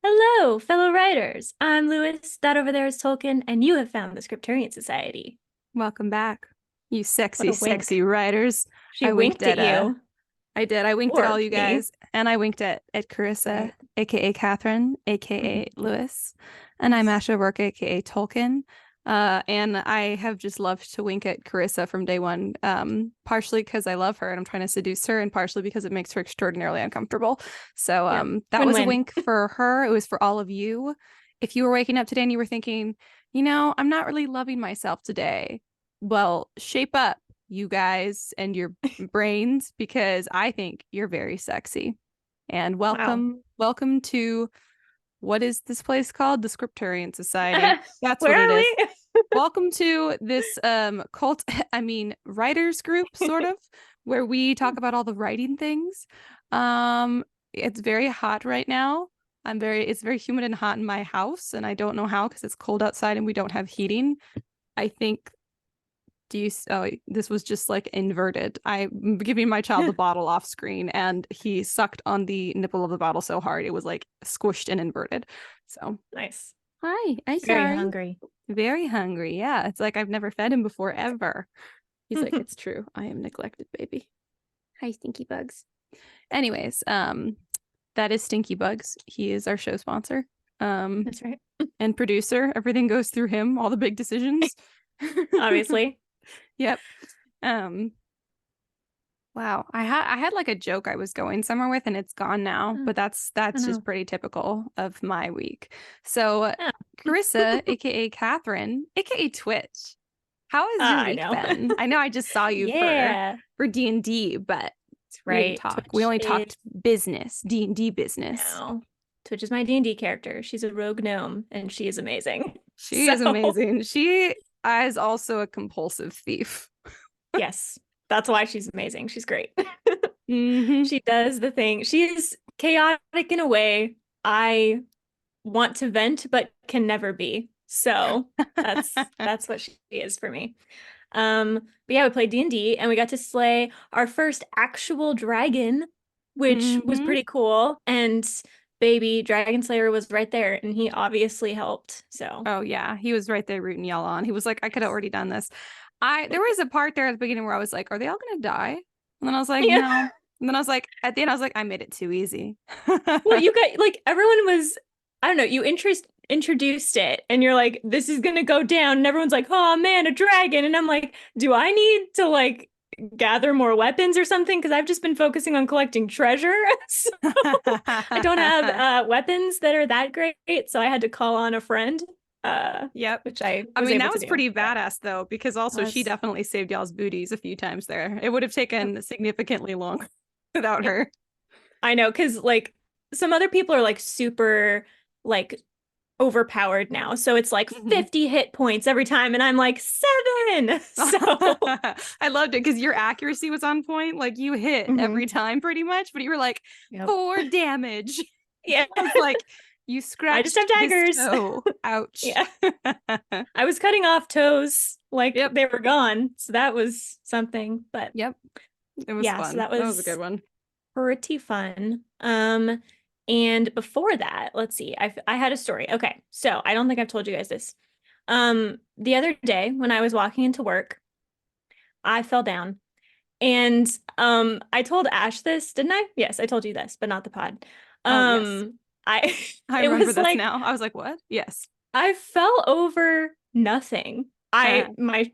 Hello, fellow writers. I'm Lewis. That over there is Tolkien, and you have found the Scripturient Society. Welcome back, you What sexy, a wink. sexy writers. She I winked winked at at you. I did. I winked at all Or you me. guys, and I winked at Karissa, Right. aka Catherine, aka Mhm. Lewis, and I'm Yes. Ash Work, aka Tolkien. And I have just loved to wink at Carissa from day one, partially because I love her and I'm trying to seduce her, and partially because it makes her extraordinarily uncomfortable. So Yep. that was a Win-win. wink for her. It was for all of you. If you were waking up today and you were thinking, I'm not really loving myself today, well, shape up, you guys, and your brains, because I think you're very sexy. And Wow. welcome to, what is this place called? The Scripturient Society. That's Where what it are is. we? Welcome to this cult, writers group, sort of, where we talk about all the writing things. Um, it's very hot right now. It's very humid and hot in my house, and I don't know how because it's cold outside and we don't have heating. I think this was just like inverted. I'm giving my child the bottle off screen and he sucked on the nipple of the bottle so hard it was like squished and inverted. So Nice. hi, I'm Very sorry. hungry. Very hungry. Yeah, it's like I've never fed him before ever. He's like, it's true. I am neglected, baby. Hi, Stinky Bugs. Anyways, that is Stinky Bugs. He is our show sponsor. That's right. And producer. Everything goes through him, all the big decisions. Obviously. Yep. Um, wow. I had like a joke I was going somewhere with and it's gone now, Oh, but that's I that's just know. pretty typical of my week. So Yeah. Carissa, aka Catherine, aka Twitch, how has your I week know. been? I know I just saw you for Yeah. D&D, but That's we didn't right. talk. We Twitch only is talked business, D&D business. now. Twitch is my D&D character. She's a rogue gnome, and she is amazing. She So, is amazing. She is also a compulsive thief. yes, that's why she's amazing. She's great. Hmm. She does the thing. She is chaotic in a way I want to vent but can never be. So that's what she is for me. But yeah, we played D&D and we got to slay our first actual dragon, which was Hmm. pretty cool. And baby Dragon Slayer was right there and he obviously helped. So Oh yeah, he was right there rooting y'all on. He was like, I could have yes. already done this. There was a part there at the beginning where I was like, are they all gonna die? And then I was like, Yeah. no. And then I was like, at the end, I was like, I made it too easy. Well, you got like everyone was, I don't know, you introduced it and you're like, this is gonna go down, and everyone's like, oh man, a dragon. And I'm like, do I need to like gather more weapons or something? Because I've just been focusing on collecting treasure. So I don't have weapons that are that great. So I had to call on a friend, Yep. which I I was mean, able that to was do. pretty But badass though, because it also she was definitely saved y'all's booties a few times there. It would have taken significantly longer without yep. her. I know, because like some other people are like super like overpowered now. So it's like Mhm. 50 hit points every time. And I'm like, 7. So, I loved it because your accuracy was on point. Like you hit every mhm. time pretty much, but you were like Yep. 4 damage. Yeah. I was like, you I just have scratched his daggers. toe. Ouch. Yeah. I was cutting off toes like Yep. they were gone. So that was something. But Yep. It was yeah, so fun. that That was a good was one. pretty fun. And before that, let's see. I had a story. Okay. So I don't think I've told you guys this. The other day when I was walking into work, I fell down. And I told Ash this, didn't I? Yes, I told you this, but not the pod. Oh, yes. I I it remember was this like now. I was like, what? Yes. I fell over nothing. Uh,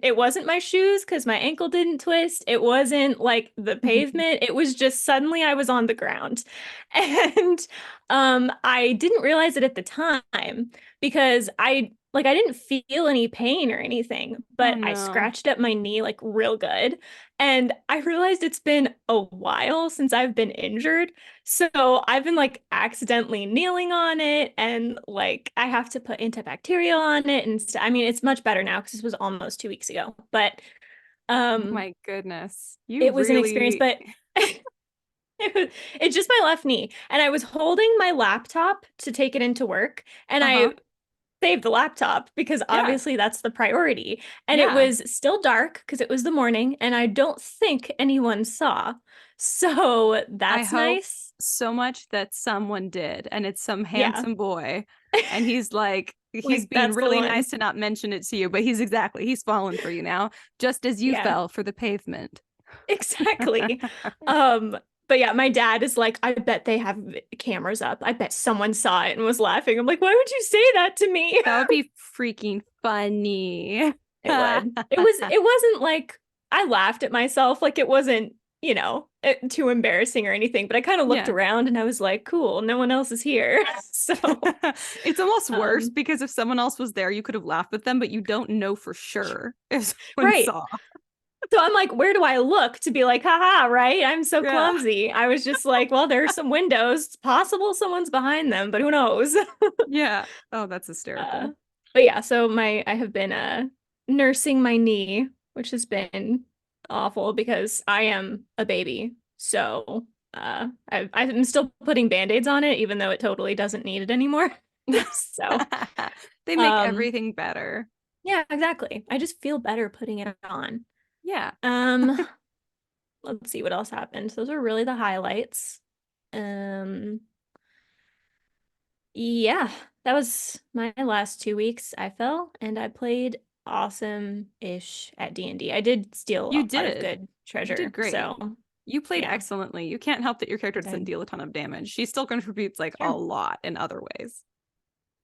It wasn't my shoes because my ankle didn't twist. It wasn't like the pavement. It was just suddenly I was on the ground. And I didn't realize it at the time because I didn't feel any pain or anything, oh but I no. scratched up my knee like real good. And I realized it's been a while since I've been injured. So I've been like accidentally kneeling on it and like I have to put antibacterial on it and I mean it's much better now because this was almost 2 weeks ago. But Oh um my goodness. You it was an experience, really. but it's just my left knee. And I was holding my laptop to take it into work and Uh-huh. save the laptop because Yeah. obviously that's the priority. And it Yeah. was still dark because it was the morning, and I don't think anyone saw. So I that's hope nice. so much that someone did, and it's some Yeah. handsome boy. And he's like, he's Like being that's the really one. nice to not mention it to you, but he's fallen for you now, just as you Yeah, fell for the pavement. exactly. Um, but yeah, my dad is like, I bet they have cameras up. I bet someone saw it and was laughing. I'm like, why would you say that to me? That would be freaking funny. It would. It wasn't like I laughed at myself. Like it wasn't, too embarrassing or anything, but I kind of looked Yeah. around and I was like, cool, no one else is here. So, It's almost worse um, because if someone else was there, you could have laughed with them, but you don't know for sure if someone right. saw. So I'm like, where do I look to be like, haha, right? I'm so Yeah. clumsy. I was just like, well, there are some windows. It's possible someone's behind them, but who knows? Yeah. Oh, that's Uh, hysterical. but yeah, so I have been nursing my knee, which has been awful because I am a baby. So I'm still putting band-aids on it, even though it totally doesn't need it anymore. So They make um everything better. yeah, exactly. I just feel better putting it on. Yeah. Um, let's see what else happened. Those are really the highlights. Um, yeah, that was my last 2 weeks. I fell and I played awesome-ish at D&D. I did steal You a lot of did. good You did treasure. great. So You played yeah, excellently. You can't help that your character I doesn't did. deal a ton of damage. She still contributes like a Sure. lot in other ways.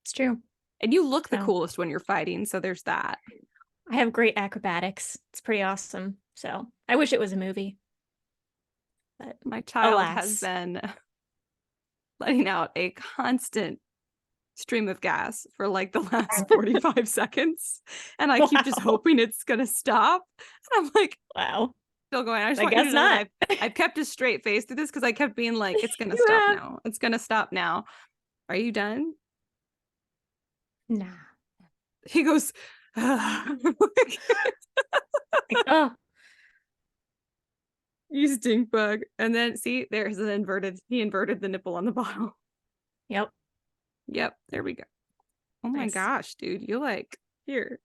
It's true. And you look the So coolest when you're fighting, so there's that. I have great acrobatics. It's pretty awesome. So I wish it was a movie, but My child has alas. been letting out a constant stream of gas for like the last 45 seconds. And I keep just Wow. hoping it's going to stop. And I'm like, Wow. still going. I just I want you to guess know that not. I've kept a straight face through this because I kept being like, it's going to You stop have. now. It's going to stop now. Are you done? Nah. He goes, Like, oh, you stink bug. And then see, there's an he inverted the nipple on the bottle. yep. Yep, there we go. Oh my Nice. gosh, dude. You like, here,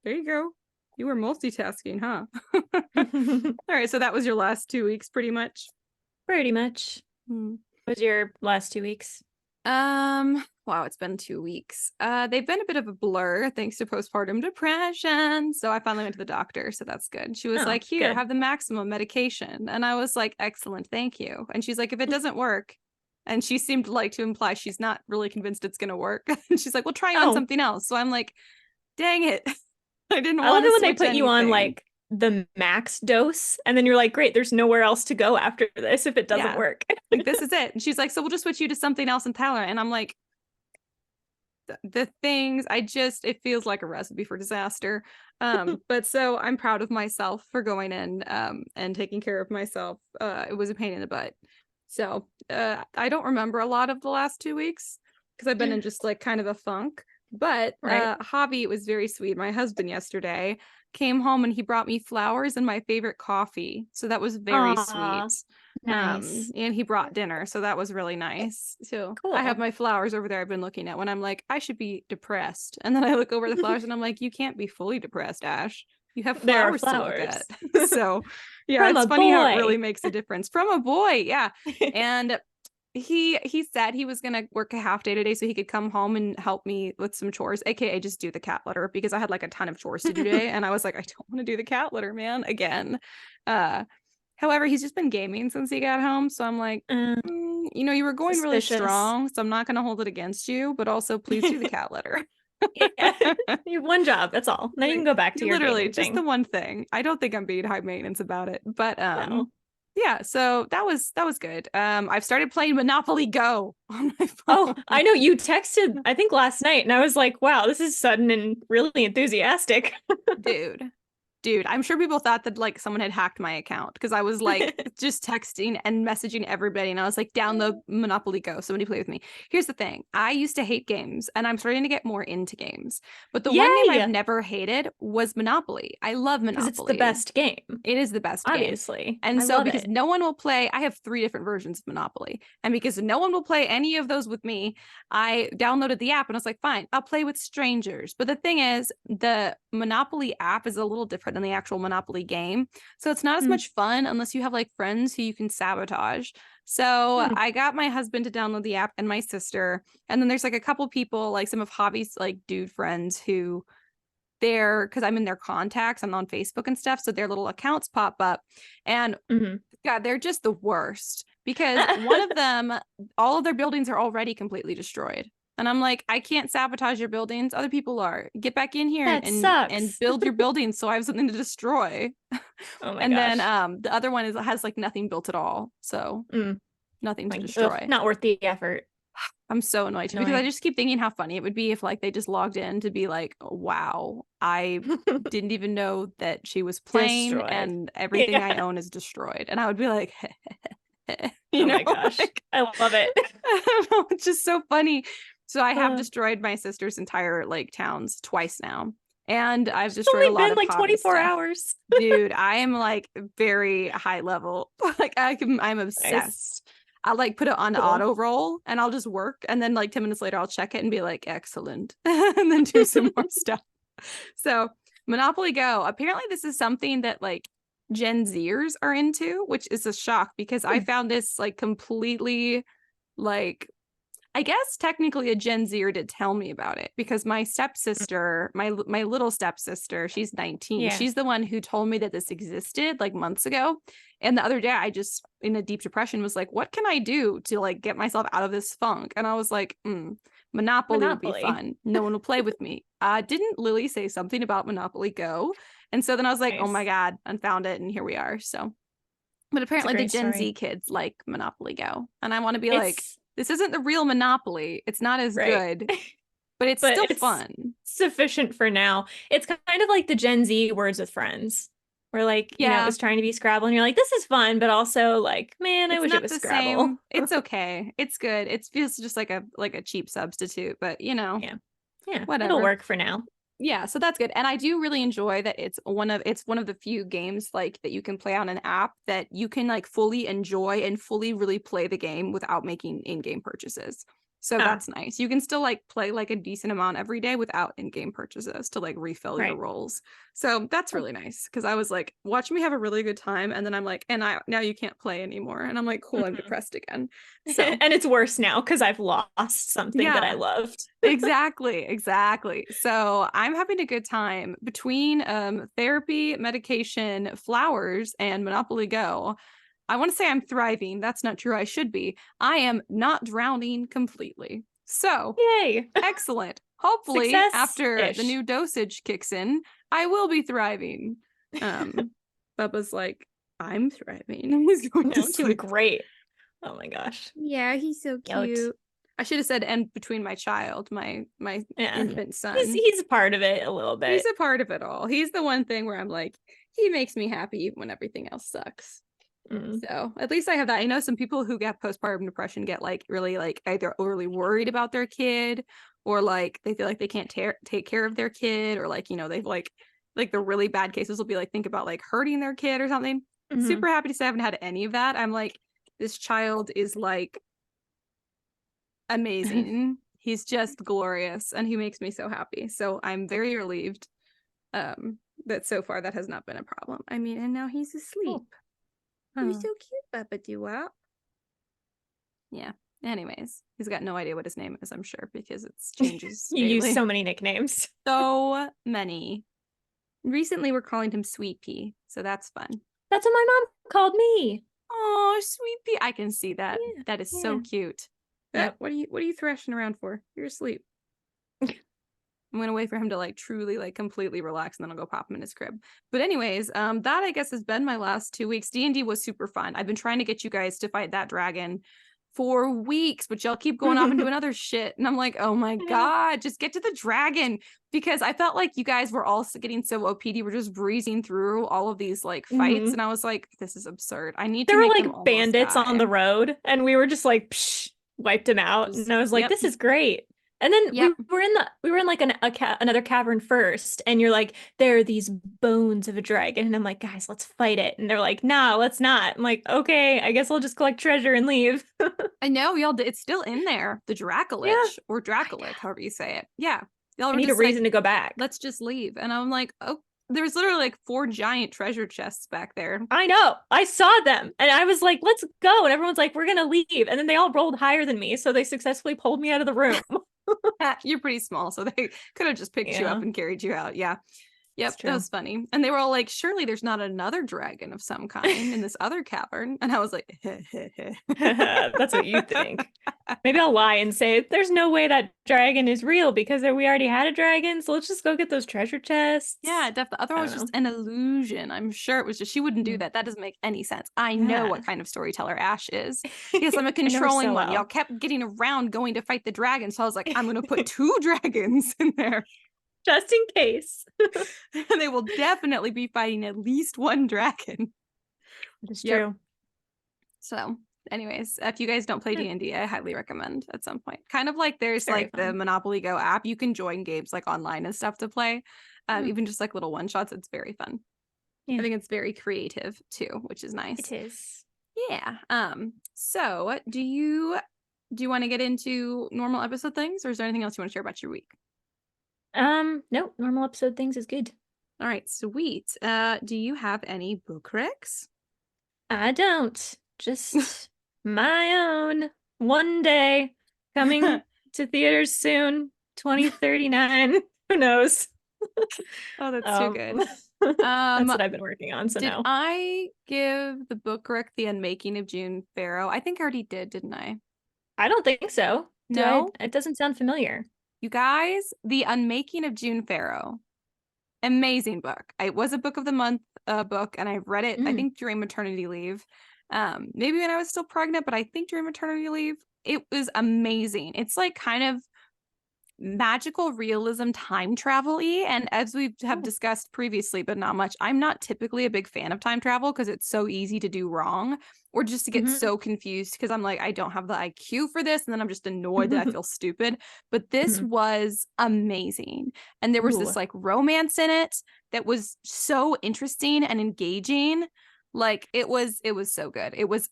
there you go. You were multitasking, huh? All right, so that was your last 2 weeks pretty much. Pretty much. Hmm. What was your last 2 weeks? Wow, it's been 2 weeks. They've been a bit of a blur thanks to postpartum depression. So I finally went to the doctor, so that's good. She was Oh, like, "Here, good. have the maximum medication." And I was like, "Excellent, thank you." And she's like, "If it doesn't work," and she seemed like to imply she's not really convinced it's gonna work. And she's like, "Well, try you on Oh, something else." So I'm like, "Dang it." I didn't I love want to it when they switch put you on anything. like the max dose, and then you're like, great, there's nowhere else to go after this if it doesn't Yeah. work. Like this is it. And she's like, "So we'll just switch you to something else intolerant." And I'm like, the things it feels like a recipe for disaster. But so I'm proud of myself for going in and taking care of myself. It was a pain in the butt. So I don't remember a lot of the last 2 weeks because I've been in just like kind of a funk. But Right. Javi was very sweet. My husband yesterday came home and he brought me flowers and my favorite coffee. So that was very Aw, sweet. nice. And he brought dinner, so that was really nice. So I have Cool. my flowers over there I've been looking at when I'm like, I should be depressed. And then I look over the flowers and I'm like, you can't be fully depressed, Ash. You have There are flowers to look at. flowers. So yeah, From it's a funny how it really boy. makes a difference. From a boy, yeah. And he said he was gonna work a half day today so he could come home and help me with some chores, aka just do the cat litter because I had like a ton of chores to do today. And I was like, I don't want to do the cat litter, man, again. Uh However, he's just been gaming since he got home. So I'm like, Uh, you were going really suspicious. strong. So I'm not going to hold it against you, but also please do the cat litter. Yeah. You have one job, that's all. Then you can Like, go back to your literally gaming just the thing. one thing. I don't think I'm being high maintenance about it. But No. yeah, so that was good. I've started playing Monopoly Go on my Oh, phone. I know you texted, I think last night, and I was like, wow, this is sudden and really enthusiastic. Dude. Dude, I'm sure people thought that like someone had hacked my account because I was like just texting and messaging everybody. And I was like, download Monopoly Go. Somebody play with me. Here's the thing. I used to hate games and I'm starting to get more into games. But the one game I've Yay! never hated was Monopoly. I love Because it's the Monopoly. best game, It is the best game. obviously. And I so love because it. no one will play, I have 3 different versions of Monopoly. And because no one will play any of those with me, I downloaded the app and I was like, fine, I'll play with strangers. But the thing is, the Monopoly app is a little different than the actual Monopoly game. So it's not as Hmm. much fun unless you have like friends who you can sabotage. So Hmm. I got my husband to download the app and my sister. And then there's like a couple people, like some of Hobby's like dude friends who they're because I'm in their contacts, I'm on Facebook and stuff. So their little accounts pop up. And Hmm. God, they're just the worst because one of them, all of their buildings are already completely destroyed. And I'm like, I can't sabotage your buildings. Other people are. Get back in here That and sucks. build your buildings so I have something to destroy. Oh my And then gosh. the other one has like nothing built at all. So Mm. nothing to Like, ugh, destroy. not worth the effort. I'm so annoyed too because I Annoying. just keep thinking how funny it would be if like they just logged in to be like, wow, I didn't even know that she was playing Destroyed. and everything I Yeah. own is destroyed. And I would be like, Oh my gosh. like I love it. I don't know, it's just so funny. So I have Uh, destroyed my sister's entire like towns twice now. And I've it's destroyed only a lot been of like hobby 24 stuff. hours. Dude, I am like very high level. Like I'm Nice. obsessed. I like put it on Cool. auto roll and I'll just work. And then like 10 minutes later, I'll check it and be like, excellent. And then do some more stuff. So Monopoly Go, apparently this is something that like Gen Zers are into, which is a shock because I Hmm. found this like completely like I guess technically a Gen Zer did tell me about it because my stepsister, my little stepsister, she's 19. Yeah. She's the one who told me that this existed like months ago. And the other day I just in a deep depression was like, what can I do to like get myself out of this funk? And I was like, Monopoly would be Monopoly. fun. No one will play with me. Didn't Lily say something about Monopoly Go? And so then I was like, oh my Nice. God, I found it and here we are. So but It's a apparently the great Gen story. Z kids like Monopoly Go. And I want to be like, It's this isn't the real Monopoly. It's not as right. good, but it's But still it's fun. sufficient for now. It's kind of like the Gen Z Words with Friends, where like, it Yeah, was trying to be Scrabble and you're like, this is fun, but also like, man, I it's wish it not was the Scrabble. same. It's okay. It's good. It feels just like a cheap substitute, but Yeah. Yeah. It'll whatever. work for now. Yeah, so that's good. And I do really enjoy that it's one of the few games like that you can play on an app that you can like fully enjoy and fully really play the game without making in-game purchases. So Ah, that's nice. You can still like play like a decent amount every day without in-game purchases to like refill your right. rolls. So that's really nice because I was like, watch me have a really good time, and then I'm like, and I now you can't play anymore, and I'm like, cool, I'm Mhm. depressed again. So And it's worse now because I've lost something that I yeah, loved. exactly. So I'm having a good time between therapy, medication, flowers, and Monopoly Go. I want to say I'm thriving. That's not true. I should be. I am not drowning completely. So Yay. excellent. Hopefully, after the Success-ish. new dosage kicks in, I will be thriving. Um, Bubba's like, I'm thriving. He's going to No, I'm doing sleep. great. Oh my gosh. Yeah, he's so Yoked. cute. I should have said and between my child, my Yeah. infant He's son. he's a part of it a little He's bit. a part of it all. He's the one thing where I'm like, he makes me happy when everything else sucks. Mm. So at least I have that. I know some people who get postpartum depression get like really like either overly worried about their kid or like they feel like they can't take care of their kid or like, they've like the really bad cases will be like think about like hurting their kid or something. Mhm. Super happy to say I haven't had any of that. I'm like, this child is like amazing. He's just glorious and he makes me so happy. So I'm very relieved that so far that has not been a problem. I mean, and now he's asleep. Cool. You're Oh. so cute, Papa Doo-Wop. Yeah. Anyways, he's got no idea what his name is, I'm sure, because it's changes You use daily. so many nicknames. So many. Recently, we're calling him Sweet Pea, so that's fun. That's what my mom called me. Oh, Sweet Pea! I can see that. Yeah, That is yeah. so cute. Yep. What are you thrashing around for? You're asleep. I'm gonna wait for him to like truly like completely relax, and then I'll go pop him in his crib. But anyways, that I guess has been my last 2 weeks. D&D was super fun. I've been trying to get you guys to fight that dragon for weeks, but y'all keep going off and doing other shit. And I'm like, oh my God, just get to the dragon. Because I felt like you guys were all getting so OP'd. We're just breezing through all of these like fights. And I was like, this is absurd. I need to There were make them like almost bandits on die. the road, and we were just like, psh, wiped them out. And I was like, Yep. this is great. And then Yep. we were in like another cavern first, and you're like, there are these bones of a dragon, and I'm like, guys, let's fight it. And they're like, nah, let's not. I'm like, okay, I guess I'll just collect treasure and leave. I know y'all did. It's still in there, the Yeah, Dracolich or Dracolic, however you say it. Yeah. Y'all I were need a just like, reason to go back. let's just leave. And I'm like, oh, there's literally like 4 giant treasure chests back there. I know. I saw them, and I was like, let's go. And everyone's like, we're gonna leave. And then they all rolled higher than me, so they successfully pulled me out of the room. You're pretty small, so they could have just picked you up Yeah, and carried you out. Yeah. it's Yep, that true. was funny. And they were all like, surely there's not another dragon of some kind in this other cavern. And I was like, That's what you think. Maybe I'll lie and say there's no way that dragon is real because we already had a dragon. So let's just go get those treasure chests. yeah, definitely. I Otherwise, don't just know. an illusion. I'm sure it was just, she wouldn't do Mm. that. That doesn't make any sense. I know Yeah. what kind of storyteller Ash is. Yes, I'm a I know her controlling so one. Y'all well. kept getting around going to fight the dragon. So I was like, I'm going to put 2 dragons in there. Just in case. And they will definitely be fighting at least 1 dragon. It's Yep. true. So, anyways, if you guys don't play D&D, I highly recommend at some point. Kind of like there's Very like the fun. Monopoly Go app. You can join games like online and stuff to play. Even just like little one shots. It's very fun. Yeah, I think it's very creative too, which is nice. it is. Yeah. So do you want to get into normal episode things, or is there anything else you want to share about your week? Nope. Normal episode things is good. All right, sweet. Do you have any book recs? I don't. Just my own. One day coming to theaters soon. 2039. Who knows? Oh, that's too good. That's what I've been working on. So Did no. I give the book rec The Unmaking of June Farrow? I think I already did, didn't I? I don't think so. No? It doesn't sound familiar. You guys, The Unmaking of June Farrow. Amazing book. It was a book of the month book, and I read it, I think, during maternity leave. Maybe when I was still pregnant, but I think during maternity leave. It was amazing. It's like kind of magical realism time travel-y, and as we have discussed previously but not much, I'm not typically a big fan of time travel because it's so easy to do wrong or just to get so confused because I'm like, I don't have the IQ for this, and then I'm just annoyed that I feel stupid. But this was amazing, and there was this like romance in it that was so interesting and engaging. Like it was so good. It was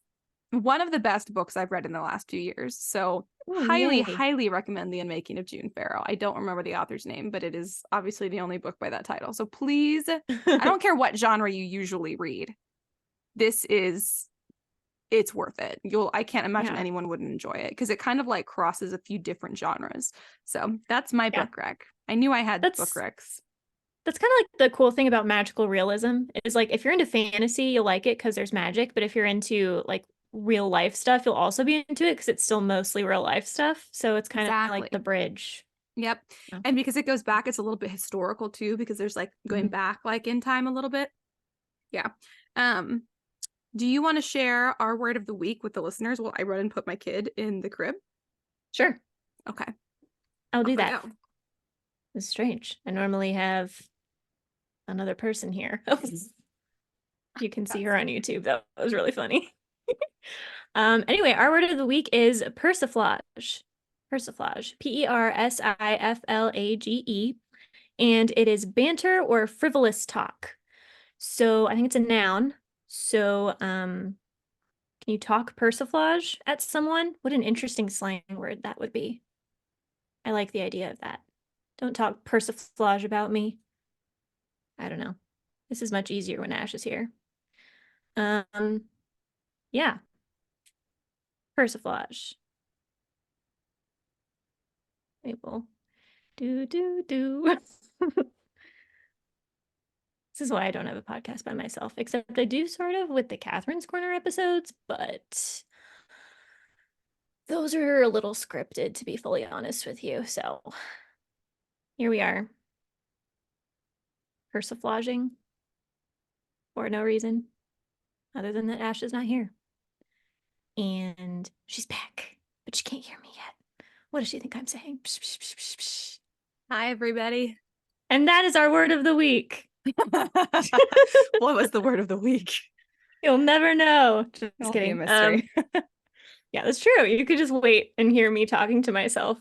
one of the best books I've read in the last few years. So highly recommend The Unmaking of June Farrow. I don't remember the author's name, but it is obviously the only book by that title. So please, I don't care what genre you usually read. It's worth it. I can't imagine anyone wouldn't enjoy it because it kind of like crosses a few different genres. So that's my book rec. I knew I had book recs. That's kind of like the cool thing about magical realism is like if you're into fantasy, you'll like it because there's magic. But if you're into like real life stuff, you'll also be into it because it's still mostly real life stuff. So it's kind of like the bridge. Yep. And because it goes back, it's a little bit historical too, because there's like going back like in time a little bit. Yeah. Do you want to share our word of the week with the listeners while I run and put my kid in the crib? Sure. Okay. I'll do that. It's strange. I normally have another person here. You can see her on YouTube. That was really funny. Anyway, our word of the week is persiflage. Persiflage. Persiflage. And it is banter or frivolous talk. So I think it's a noun. So can you talk persiflage at someone? What an interesting slang word that would be. I like the idea of that. Don't talk persiflage about me. I don't know. This is much easier when Ash is here. Yeah. Persiflage. We will do. This is why I don't have a podcast by myself, except I do sort of with the Catherine's Corner episodes, but those are a little scripted, to be fully honest with you. So here we are. Persiflaging for no reason other than that Ash is not here. and she's back, but she can't hear me yet. What does she think I'm saying? Psh, psh, psh, psh, psh. Hi, everybody. And that is our word of the week. What was the word of the week? You'll never know. Just It'll kidding. be a mystery. Yeah, that's true. You could just wait and hear me talking to myself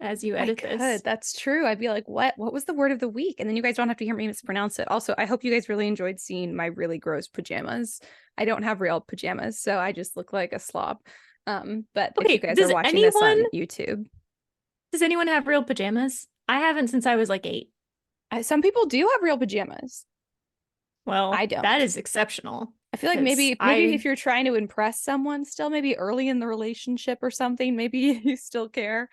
as you edit this. That's true. I'd be like, what was the word of the week? And then you guys don't have to hear me mispronounce it. Also, I hope you guys really enjoyed seeing my really gross pajamas. I don't have real pajamas, so I just look like a slob. But if you guys are watching this on YouTube. Does anyone have real pajamas? I haven't since I was like 8. Some people do have real pajamas. Well, I don't. That is exceptional. I feel like maybe if you're trying to impress someone still, maybe early in the relationship or something, maybe you still care.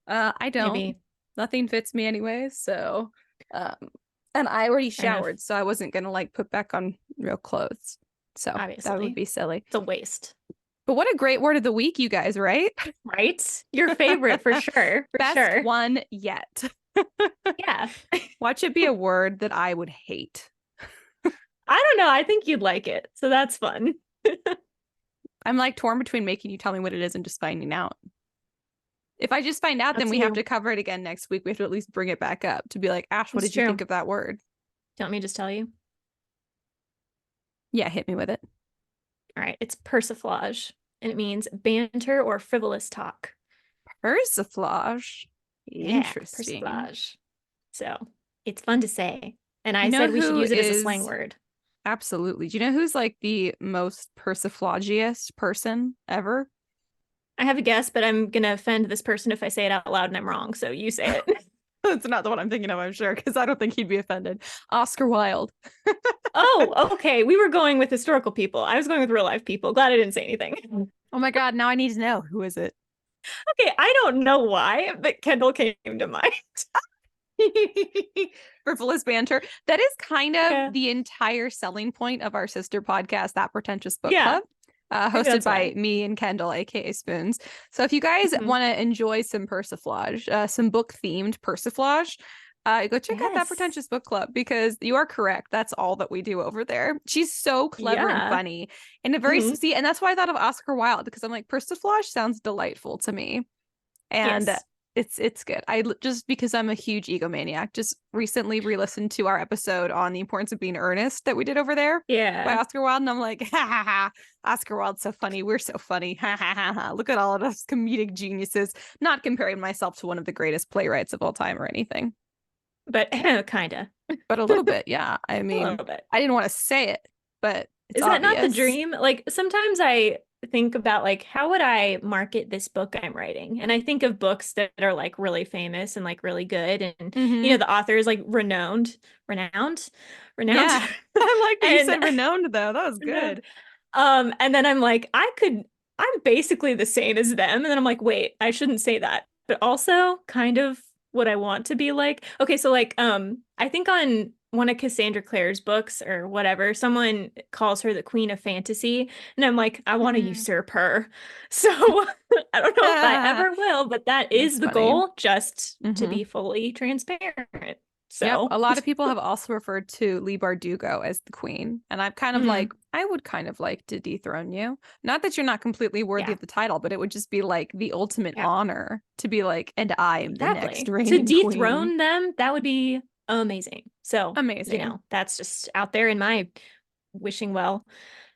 I don't. Maybe. Nothing fits me anyway, so and I already showered, so I wasn't gonna like put back on real clothes. So obviously that would be silly. It's a waste. But what a great word of the week, you guys, right? Right? Your favorite for sure. Best one yet. Yeah. Watch it be a word that I would hate. I don't know. I think you'd like it. So that's fun. I'm like torn between making you tell me what it is and just finding out. If I just find out, then we have to cover it again next week. We have to at least bring it back up to be like, Ash, what did you think of that word? Do you want me to just tell you? Yeah, hit me with it. All right. It's persiflage, and it means banter or frivolous talk. Persiflage. Yeah, interesting. Persiflage. So it's fun to say. And I said we should use it as a slang word. Absolutely. Do you know who's like the most persiflagiest person ever? I have a guess, but I'm going to offend this person if I say it out loud and I'm wrong. So you say it. That's not the one I'm thinking of, I'm sure, because I don't think he'd be offended. Oscar Wilde. Oh, okay. We were going with historical people. I was going with real life people. Glad I didn't say anything. Oh my God. Now I need to know. Who is it? Okay. I don't know why, but Kendall came to mind. Frivolous banter. That is kind of the entire selling point of our sister podcast, That Pretentious Book Club, hosted by me and Kendall, aka Spoons. So if you guys want to enjoy some persiflage, some book themed persiflage, go check out That Pretentious Book Club, because you are correct. That's all that we do over there. She's so clever and funny, and a very and that's why I thought of Oscar Wilde, because I'm like, persiflage sounds delightful to me, and it's good. I just, because I'm a huge egomaniac, just recently re-listened to our episode on the importance of being earnest that we did over there by Oscar Wilde, and I'm like, ha ha ha, Oscar Wilde's so funny, we're so funny, ha ha ha ha, look at all of us comedic geniuses. Not comparing myself to one of the greatest playwrights of all time or anything, but kind of, but a little bit. Yeah, I mean, a little bit. I didn't want to say it, but it's that not the dream? Like sometimes I think about like, how would I market this book I'm writing? And I think of books that are like really famous and like really good, and you know, the author is like renowned. Yeah, I like that you said renowned though. That was good. And then I'm like, I'm basically the same as them, and then I'm like, wait, I shouldn't say that, but also kind of what I want to be like. Okay, so like I think on one of Cassandra Clare's books or whatever, someone calls her the queen of fantasy, and I'm like, I want to usurp her. So I don't know if I ever will, but that is the goal, just to be fully transparent. So a lot of people have also referred to Leigh Bardugo as the queen, and I'm kind of like, I would kind of like to dethrone you. Not that you're not completely worthy of the title, but it would just be like the ultimate honor to be like, and I am the next reigning to dethrone queen. Them, that would be amazing. So amazing. You know, that's just out there in my wishing well.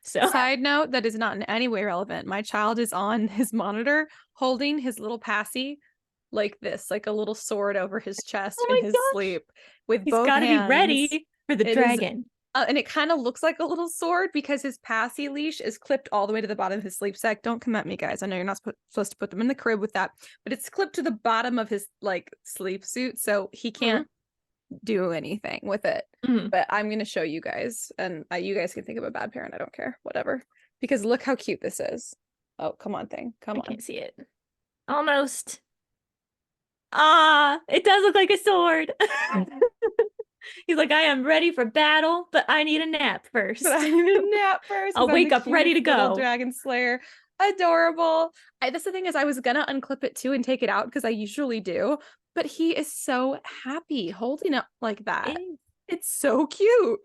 So side note, that is not in any way relevant. My child is on his monitor holding his little passy like this, like a little sword over his chest in his sleep with both hands. He's got to be ready for the dragon. And it kind of looks like a little sword because his passy leash is clipped all the way to the bottom of his sleep sack. Don't come at me, guys. I know you're not supposed to put them in the crib with that, but it's clipped to the bottom of his like sleep suit, so he can't do anything with it. But I'm going to show you guys, and you guys can think of a bad parent. I don't care. Whatever. Because look how cute this is. Oh, come on, thing. Come on. I can't see it. Almost. It does look like a sword. He's like, I am ready for battle, but I need a nap first. I'll wake up ready to go. Dragon Slayer. Adorable. That's the thing, is I was gonna unclip it too and take it out because I usually do, but he is so happy holding it like that. It's so cute.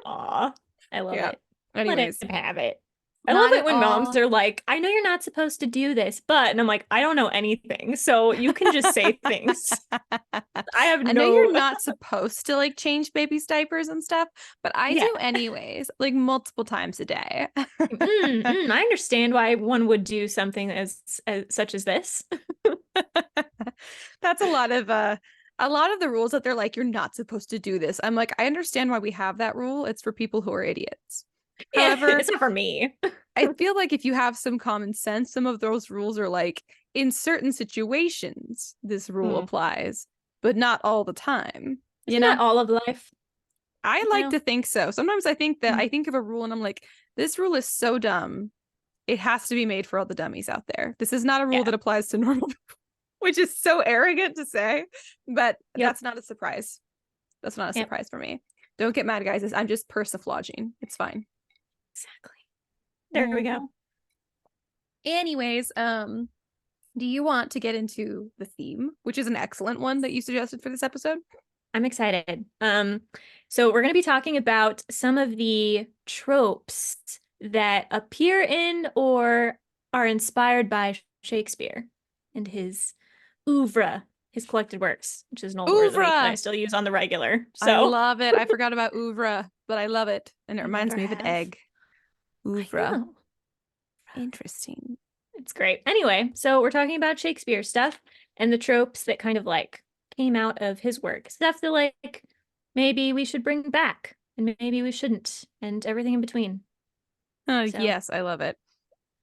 Aw, I love it. Anyways, let him have it. I love Not it at when moms all. are like, I know you're not supposed to do this, but, and I'm like, I don't know anything. So you can just say things. I have I know you're no, not supposed to like change baby's diapers and stuff, but I yeah. do anyways, like multiple times a day. I understand why one would do something as such as this. That's a lot of the rules that they're like, you're not supposed to do this. I'm like, I understand why we have that rule. It's for people who are idiots. Yeah, However, it's not for me. I feel like if you have some common sense, some of those rules are like, in certain situations, this rule Mm. applies, but not all the time, you Isn't that know? all of life? I You like know? to think so. Sometimes I think that Mm. I think of a rule and I'm like, this rule is so dumb. It has to be made for all the dummies out there. This is not a rule Yeah. that applies to normal people, which is so arrogant to say, but Yep. that's not a surprise. That's not a Yep. surprise for me. Don't get mad, guys. I'm just persiflaging. It's fine. Exactly. There we go. Mhm. Anyways, do you want to get into the theme, which is an excellent one that you suggested for this episode? I'm excited. So we're going to be talking about some of the tropes that appear in or are inspired by Shakespeare and his oeuvre, his collected works, which is an old word that I Oeuvre. still use on the regular. I So love it. I forgot about oeuvre, but I love it. And it I reminds never me of an have. egg. I Oeuvre. know. Interesting. It's great. Anyway, so we're talking about Shakespeare stuff and the tropes that kind of like came out of his work. Stuff that like maybe we should bring back and maybe we shouldn't, and everything in between. So, Yes, I love it.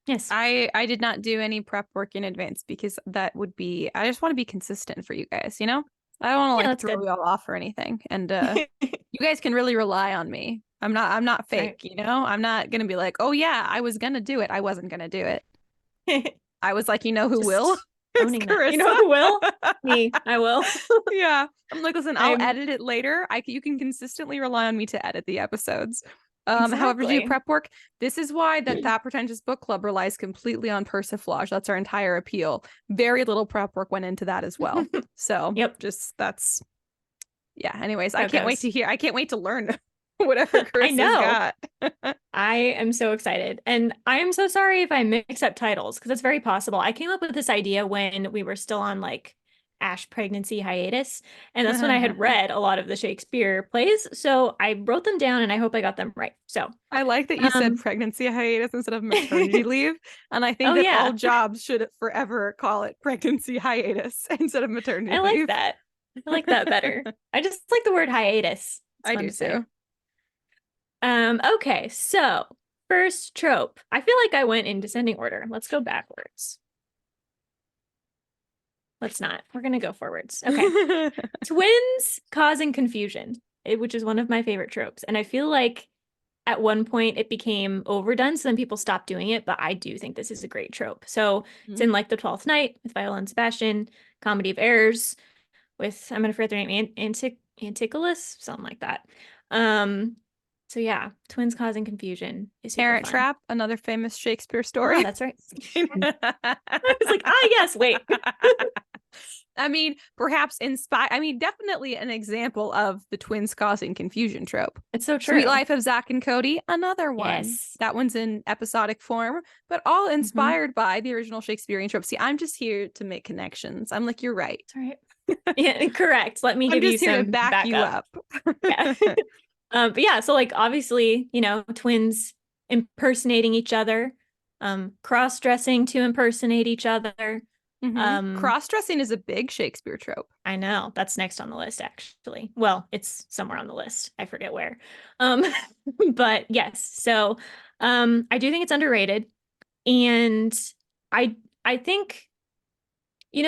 yes. I did not do any prep work in advance because that would be I just want to be consistent for you guys, you know? I don't want to Yeah, like that's throw good. y'all off or anything. And All you guys can really rely on me. I'm not right. fake, you know? I'm not gonna be like, oh yeah, I was gonna do it. I wasn't gonna do it. I was like, you know who will? Just It's owning that. You know Karissa. who will? Me. I will. Yeah. I'm like, listen, I'll I'm edit it later. You can consistently rely on me to edit the episodes. However, do you exactly. prep work? This is why that pretentious book club relies completely on persiflage. That's our entire appeal. Very little prep work went into that as well. So Yep. just that's yeah. Anyways, How it goes. I can't wait to learn whatever I Carissa's know. got. I am so excited. And I am so sorry if I mix up titles because it's very possible. I came up with this idea when we were still on like Ash pregnancy hiatus. And that's when I had read a lot of the Shakespeare plays. So I wrote them down and I hope I got them right. So, I like that you said um, pregnancy hiatus instead of maternity leave. And I think oh that all yeah, jobs should forever call it pregnancy hiatus instead of maternity I like leave. that. I like that better. I just like the word hiatus. It's I fun do to say. too. Okay, so first trope. I feel like I went in descending order. Let's go backwards. Let's not. We're gonna go forwards. Okay. Twins causing confusion, which is one of my favorite tropes. And I feel like at one point it became overdone, so then people stopped doing it, but I do think this is a great trope. So it's in like The Twelfth Night with Viola and Sebastian, Comedy of Errors with, I'm gonna forget their name, Anticulus, something like that. Um, so yeah, twins causing confusion is super Parent fun. Trap, another famous Shakespeare Oh, story. that's right. I was like, ah, yes, wait. I mean, perhaps inspire. I mean, definitely an example of the twins causing confusion trope. It's so Sweet true. Life of Zach and Cody, another one. Yes. That one's in episodic form, but all Mm-hmm. inspired by the original Shakespearean trope. See, I'm just here to make connections. I'm like, you're right. That's right. Yeah, correct. Let me I'm give you just here to some back you backup. up. Yeah. But yeah, so like obviously, twins impersonating each other, cross-dressing to impersonate each other. Cross-dressing is a big Shakespeare trope. I know that's next on the list, actually. Well, it's somewhere on the list. I forget where. Um, but yes, so I do think it's underrated. And I think,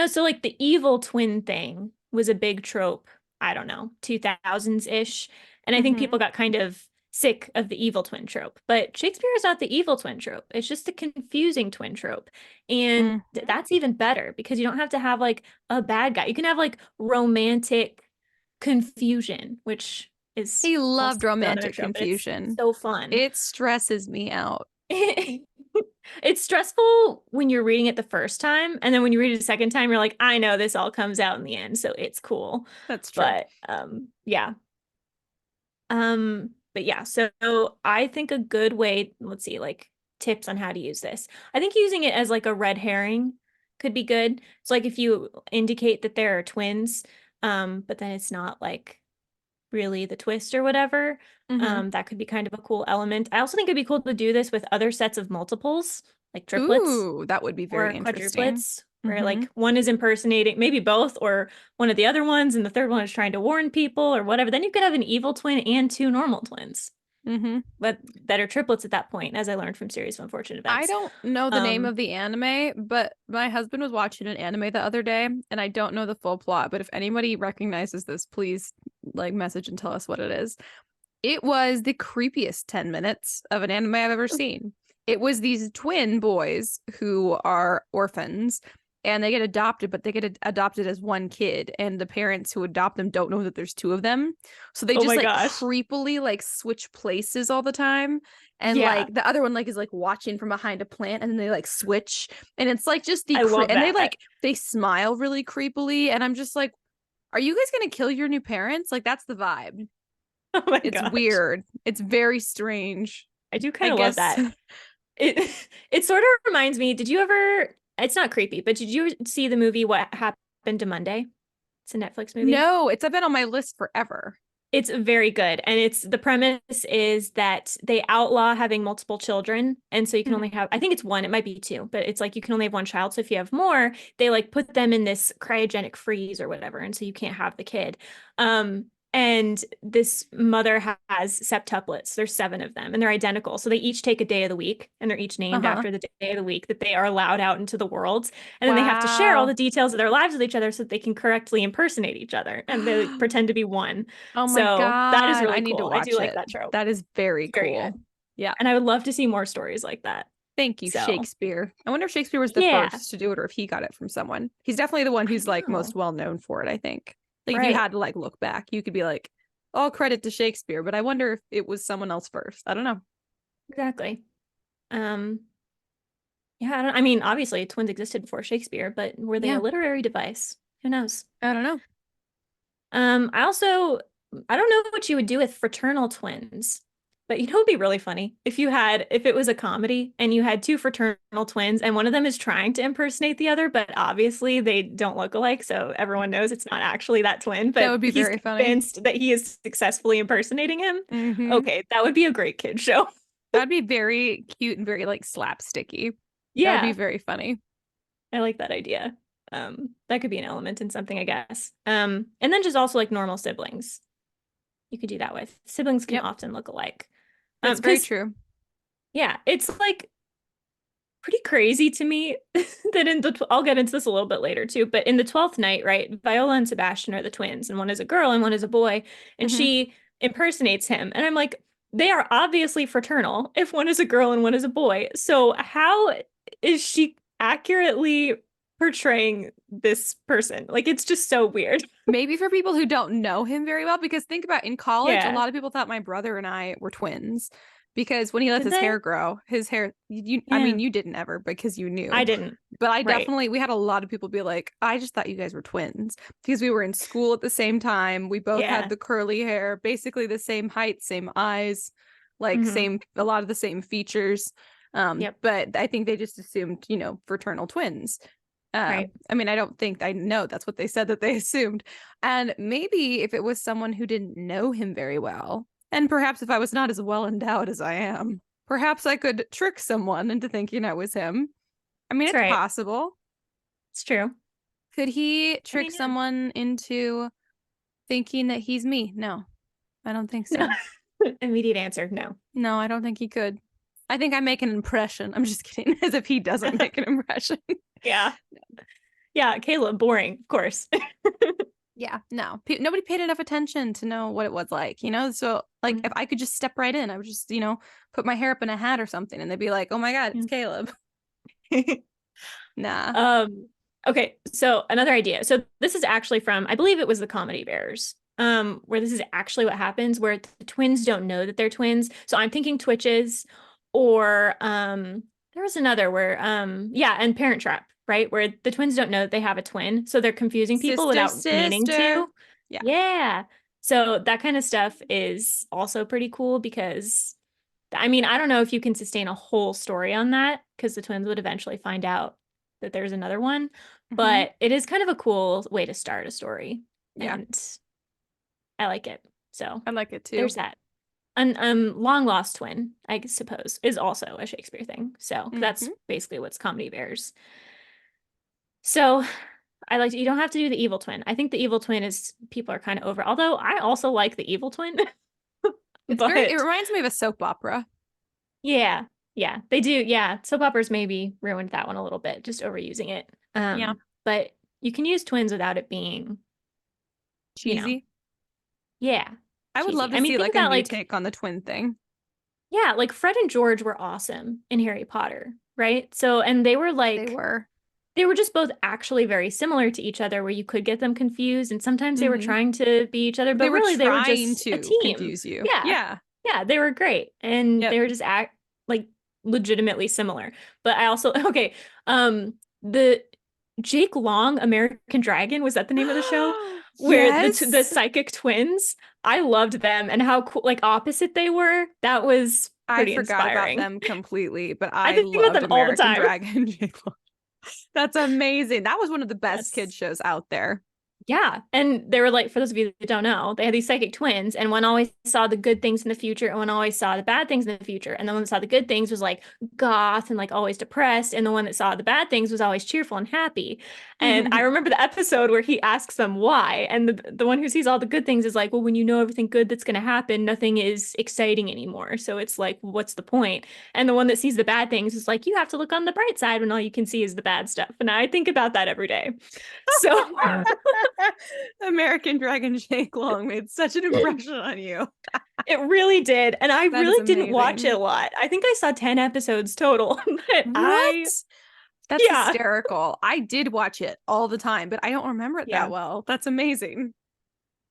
so like the evil twin thing was a big trope, I don't know, 2000s-ish. And I think people got kind of sick of the evil twin trope. But Shakespeare is not the evil twin trope. It's just a confusing twin trope. And that's even better because you don't have to have like a bad guy. You can have like romantic confusion, which is He also loved another romantic trope. It's confusion. so fun. It stresses me out. It's stressful when you're reading it the first time, and then when you read it a second time, you're like, I know this all comes out in the end, so it's cool. That's true. But yeah. But yeah, so I think a good way, let's see, like tips on how to use this. I think using it as like a red herring could be good. So like if you indicate that there are twins, but then it's not like really the twist or whatever, Mm-hmm. that could be kind of a cool element. I also think it'd be cool to do this with other sets of multiples, like triplets Ooh, that would be very or interesting. quadruplets, where Mm-hmm. like one is impersonating maybe both or one of the other ones, and the third one is trying to warn people or whatever. Then you could have an evil twin and two normal twins, Mm-hmm. but that are triplets at that point, as I learned from Series of Unfortunate I Events. don't know the name Um, of the anime, but my husband was watching an anime the other day, and I don't know the full plot, but if anybody recognizes this, please like message and tell us what it is. It was the creepiest 10 minutes of an anime I've ever seen. It was these twin boys who are orphans and they get adopted, but they get adopted as one kid. And the parents who adopt them don't know that there's two of them. So they oh just my like gosh. creepily like switch places all the time. And Yeah, like the other one like is like watching from behind a plant and then they like switch. And it's like just I love and that. they smile really creepily. And I'm just like, are you guys gonna kill your new parents? Like that's the vibe. Oh my It's gosh. weird. It's very strange. I do I kind of love guess that. It it sort of reminds me, did you ever, it's not creepy, but did you see the movie What Happened to Monday? It's a Netflix movie. no, it's been on my list forever. It's very good. And it's the premise is that they outlaw having multiple children. And so you can only Mhm. have, I think it's one, it might be two, but it's like you can only have one child. So if you have more, they like put them in this cryogenic freeze or whatever. And so you can't have the kid. And this mother has septuplets. There's seven of them and they're identical. So they each take a day of the week and they're each named Uh-huh. after the day of the week that they are allowed out into the world. And then they have to share all Wow. the details of their lives with each other so that they can correctly impersonate each other and they pretend to be one. Oh my So that is God. I really need to cool. I do watch like it. that trope. That is very It's very cool. good. Yeah. And I would love to see more stories like that. Thank you, So, Shakespeare. I wonder if Shakespeare was the yeah, first to do it or if he got it from someone. He's definitely the one I who's like most know. well known for it, I think. Like if you Right. had to like look back, you could be like, all credit to Shakespeare, but I wonder if it was someone else first. I don't know. Exactly. Um, yeah, I mean, obviously twins existed before Shakespeare, but were they a Yeah, literary device? Who knows? I don't know. I also I don't know what you would do with fraternal twins, but you know it'd be really funny if it was a comedy and you had two fraternal twins and one of them is trying to impersonate the other, but obviously they don't look alike, so everyone knows it's not actually that twin, That but would be he's very funny. convinced that he is successfully impersonating him. Mm-hmm. Okay, that would be a great kid show. That'd be very cute and very like slapsticky. That would be Yeah, very funny. I like that idea. That could be an element in something, I guess. And then just also like normal siblings. You could do that with. Siblings can Yep, often look alike. that's very Because true. yeah, it's like pretty crazy to me that I'll get into this a little bit later too, but in the 12th night, right, Viola and Sebastian are the twins, and one is a girl and one is a boy, and Hmm. she impersonates him. And I'm like, they are obviously fraternal if one is a girl and one is a boy. So how is she accurately portraying this person? Like it's just so weird. Maybe for people who don't know him very well, because think about in college, a Yeah. lot of people thought my brother and I were twins because when he let Did his they? hair grow, his hair, I Yeah. mean, you didn't ever because you I knew, didn't. but I Right. definitely, we had a lot of people be like, I just thought you guys were twins because we were in school at the same time. We both had Yeah. the curly hair, basically the same height, same eyes, like Hmm. same, a lot of the same features. Yep. But I think they just assumed, fraternal twins. Right. I mean, I don't think I know that's what they said that they assumed. And maybe if it was someone who didn't know him very well, and perhaps if I was not as well endowed as I am, perhaps I could trick someone into thinking I was him. I mean, That's it's right. possible. It's true. Could he I trick mean, yeah. someone into thinking that he's me? No, I don't think No. so. Immediate answer, no. No, I don't think he could. I think I make an impression. I'm just kidding, as if he doesn't make an impression. Yeah. Yeah, Caleb, boring, of course. Yeah, no, nobody paid enough attention to know what it was like. So, like, if I could just step right in, I would just, put my hair up in a hat or something, and they'd be like, "Oh my God, it's Caleb." Nah. Um, okay, so another idea. So this is actually from, I believe it was the Comedy Bears, where this is actually what happens, where the twins don't know that they're twins. So I'm thinking Twitches, or there was another where, yeah, and Parent Trap, right? Where the twins don't know that they have a twin, so they're confusing people Sister, without meaning sister. to. Yeah. Yeah. So that kind of stuff is also pretty cool because I mean, I don't know if you can sustain a whole story on that because the twins would eventually find out that there's another one, Hmm. but it is kind of a cool way to start a story, Yeah, and I like it. So I like it there's too. that. An long lost twin, I suppose, is also a Shakespeare thing. So that's Hmm. basically what's comedy bears. So I like you don't have to do the evil twin. I think the evil twin is people are kind of over. Although I also like the evil twin, It but reminds me of a soap opera. yeah, yeah, they do. Yeah, soap operas maybe ruined that one a little bit, just overusing it. Yeah, But you can use twins without it being, you know, cheesy. yeah, I would love cheesy. to I mean, see think like a about new like take on the twin thing. yeah, like Fred and George were awesome in Harry Potter, right? So and they were They like were. they were just both actually very similar to each other, where you could get them confused, and sometimes they were Hmm. trying to be each other, They but were really they were trying just a to team. confuse you. Yeah. Yeah. Yeah, they were great. And Yep. they were just act like legitimately similar. But I also okay, the Jake Long American Dragon, was that the name of the show? Where the Yes. psychic twins, I loved them and how cool like opposite they were. That was I pretty forgot about inspiring. them completely, but I I think about loved them all the American time. Dragon. That's amazing. That was one of the best kid Yes. shows out there. Yeah. And they were like, for those of you that don't know, they had these psychic twins, and one always saw the good things in the future, and one always saw the bad things in the future. And the one that saw the good things was like goth and like always depressed, and the one that saw the bad things was always cheerful and happy. And I remember the episode where he asks them why, and the one who sees all the good things is like, well, when you know everything good that's going to happen, nothing is exciting anymore. So it's like, what's the point? And the one that sees the bad things is like, you have to look on the bright side when all you can see is the bad stuff. And I think about that every day. So American Dragon Jake Long made such an impression on you. it really did. And I That is really didn't watch it amazing. a lot. I think I saw 10 episodes total. But What? That's yeah. hysterical. I did watch it all the time, but I don't remember it that Yeah. well. That's amazing. That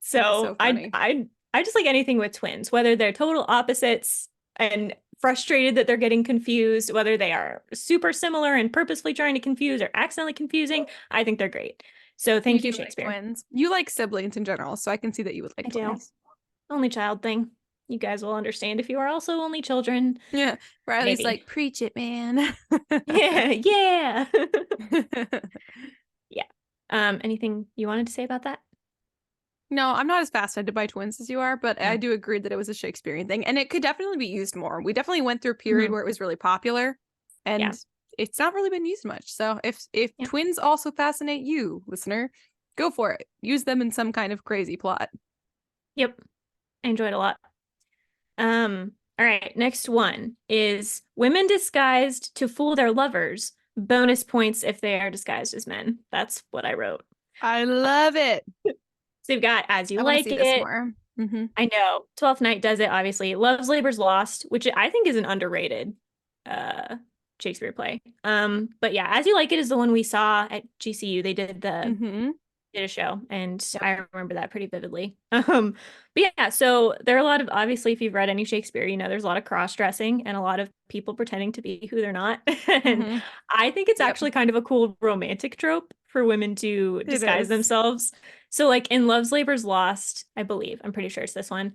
is So so funny. I just like anything with twins, whether they're total opposites and frustrated that they're getting confused, whether they are super similar and purposefully trying to confuse or accidentally confusing. I think they're great. So You thank you, do like Shakespeare. twins. You like siblings in general, so I can see that you would I like do. twins. Only child thing. You guys will understand if you are also only children. Yeah. Riley's Maybe. like, preach it, man. Yeah, yeah. Yeah. Anything you wanted to say about that? No, I'm not as fascinated by twins as you are, but I Mm. do agree that it was a Shakespearean thing and it could definitely be used more. We definitely went through a period Mhm. where it was really popular Yeah. and it's not really been used much. So if Yeah. twins also fascinate you, listener, go for it. Use them in some kind of crazy plot. Yep. I enjoyed it a lot. All right, next one is women disguised to fool their lovers. Bonus points if they are disguised as men. That's what I wrote. I Uh, love it. So you've got As You I want to Like see this It. more. Hmm. I know. Twelfth Night does it, obviously. Love's Labor's Lost, which I think is an underrated uh Shakespeare play. But yeah, As You Like It is the one we saw at GCU. They Hmm. did a show, and Yep. I remember that pretty vividly. But yeah, so there are a lot of obviously, if you've read any Shakespeare, you know there's a lot of cross-dressing and a lot of people pretending to be who they're not. And Hmm. I think it's Yep. actually kind of a cool romantic trope for women to It disguise is. themselves. So like in Love's Labor's Lost, I believe, I'm pretty sure it's this one.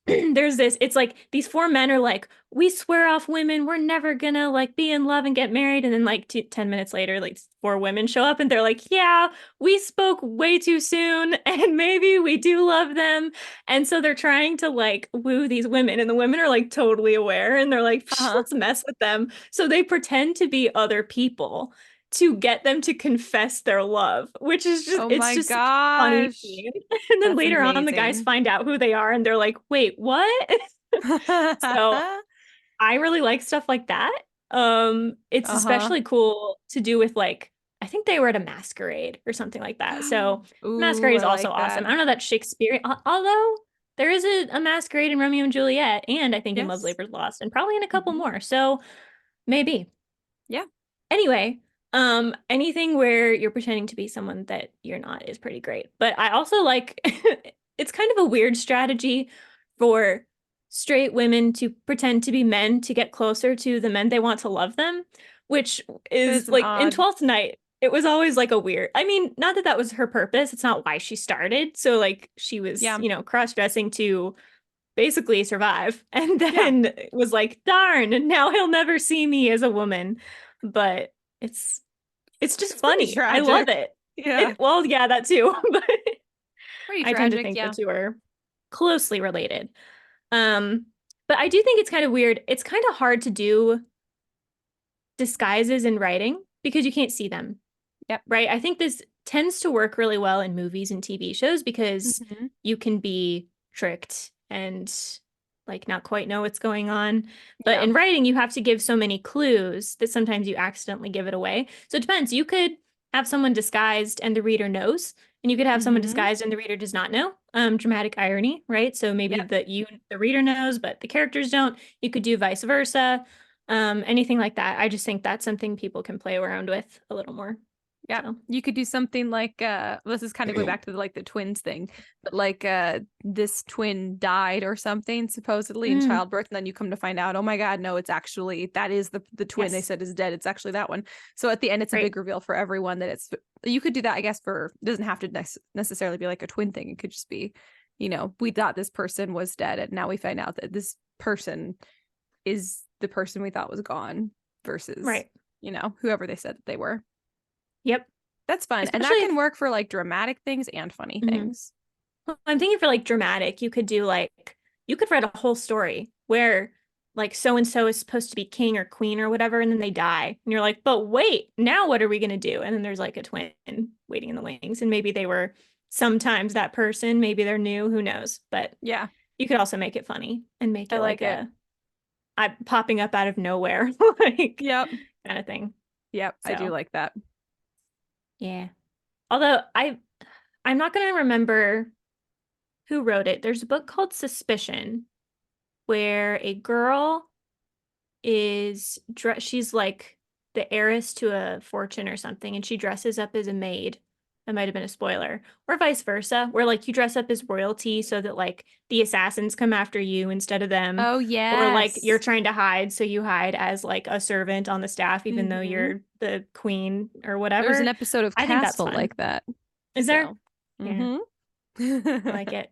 There's this, it's like these four men are like, we swear off women, we're never gonna like be in love and get married. And then like 10 minutes later, like four women show up and they're like, yeah, we spoke way too soon and maybe we do love them. And so they're trying to like woo these women, and the women are like totally aware and they're like, Uh-huh. let's mess with them. So they pretend to be other people to get them to confess their love, which is just, Oh it's my just such a funny gosh. scene. And then That's later on, the guys amazing. find out who they are and they're like, wait, what? So I really like stuff like that. It's Uh-huh. especially cool to do with like, I think they were at a masquerade or something like that. So Ooh, masquerade is I also like awesome. that. I don't know that Shakespeare, although there is a masquerade in Romeo and Juliet, and I think in Love's Yes. Labor's Lost, and probably in a couple Hmm. more. So maybe. Yeah. Anyway, anything where you're pretending to be someone that you're not is pretty great. But I also like it's kind of a weird strategy for straight women to pretend to be men to get closer to the men they want to love them, which It is is an like in odd. 12th Night, it was always like a weird. I mean, not that that was her purpose. It's not why she started. So like she was, Yeah. cross-dressing to basically survive, and Yeah. then was like, darn, and now he'll never see me as a woman. But it's it's just It's pretty funny. I love tragic. it. Yeah. Well, yeah, that too. But Pretty I tend to tragic. think the Yeah. two are closely related. Um, but I do think it's kind of weird. It's kind of hard to do disguises in writing because you can't see them, Yep. right? I think this tends to work really well in movies and TV shows because Hmm. you can be tricked and like not quite know what's going on. But Yeah. in writing, you have to give so many clues that sometimes you accidentally give it away. So it depends. You could have someone disguised and the reader knows, and you could have someone Hmm. disguised and the reader does not know. Dramatic irony, right? So maybe Yep. the reader knows, but the characters don't. You could do vice versa. Anything like that. I just think that's something people can play around with a little more. Yeah, So, you could do something like this is kind of going back to like the twins thing, but like this twin died or something supposedly in mm, childbirth, and then you come to find out, oh my God, no, it's actually that is the twin they yes, said is dead. It's actually that one. So at the end, it's a right. big reveal for everyone that it's you could do that, I guess, for it doesn't have to necessarily be like a twin thing. It could just be, we thought this person was dead, and now we find out that this person is the person we thought was gone versus, Right. whoever they said that they were. Yep. That's fun. And that Especially can if work for like dramatic things and funny mhm. things. Well, I'm thinking for like dramatic, you could do like you could write a whole story where like so and so is supposed to be king or queen or whatever, and then they die. And you're like, but wait, now what are we gonna do? And then there's like a twin waiting in the wings. And maybe they were sometimes that person, maybe they're new, who knows? But Yeah, you could also make it funny and make I it like like it. a I popping up out of nowhere, like Yep. kind of thing. Yep. I do So like that. yeah. Although I'm not gonna remember who wrote it. There's a book called Suspicion where a girl she's like the heiress to a fortune or something, and she dresses up as a maid. That might have been a spoiler. Or vice versa, where like you dress up as royalty so that like the assassins come after you instead of them. Oh, Or like you're yes. trying to hide, so you hide as like a servant on the staff, even though Hmm. you're the queen or There's an whatever. episode of I think that's Castle fun. like that. Is there? So, Yeah, hmm. I like it.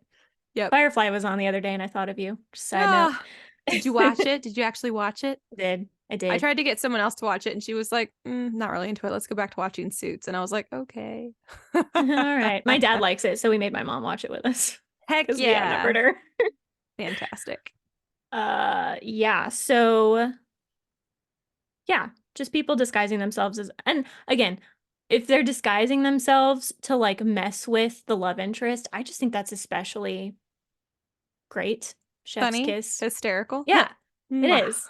Yep. Firefly was on the other day and I thought of you. Just side note. Ah, did you watch it? Did you actually watch it? I I did. tried to get someone else to watch it, and she was like, not really into it. Let's go back to watching Suits. And I was like, okay. All right. My dad likes it, so we made my mom watch it with us Heck because we yeah. outnumbered her. Fantastic. Yeah. So yeah, just people disguising themselves as, and again, if they're disguising themselves to like mess with the love interest, I just think that's especially great. Chef's Funny, kiss. hysterical. Yeah, it Mwah. is.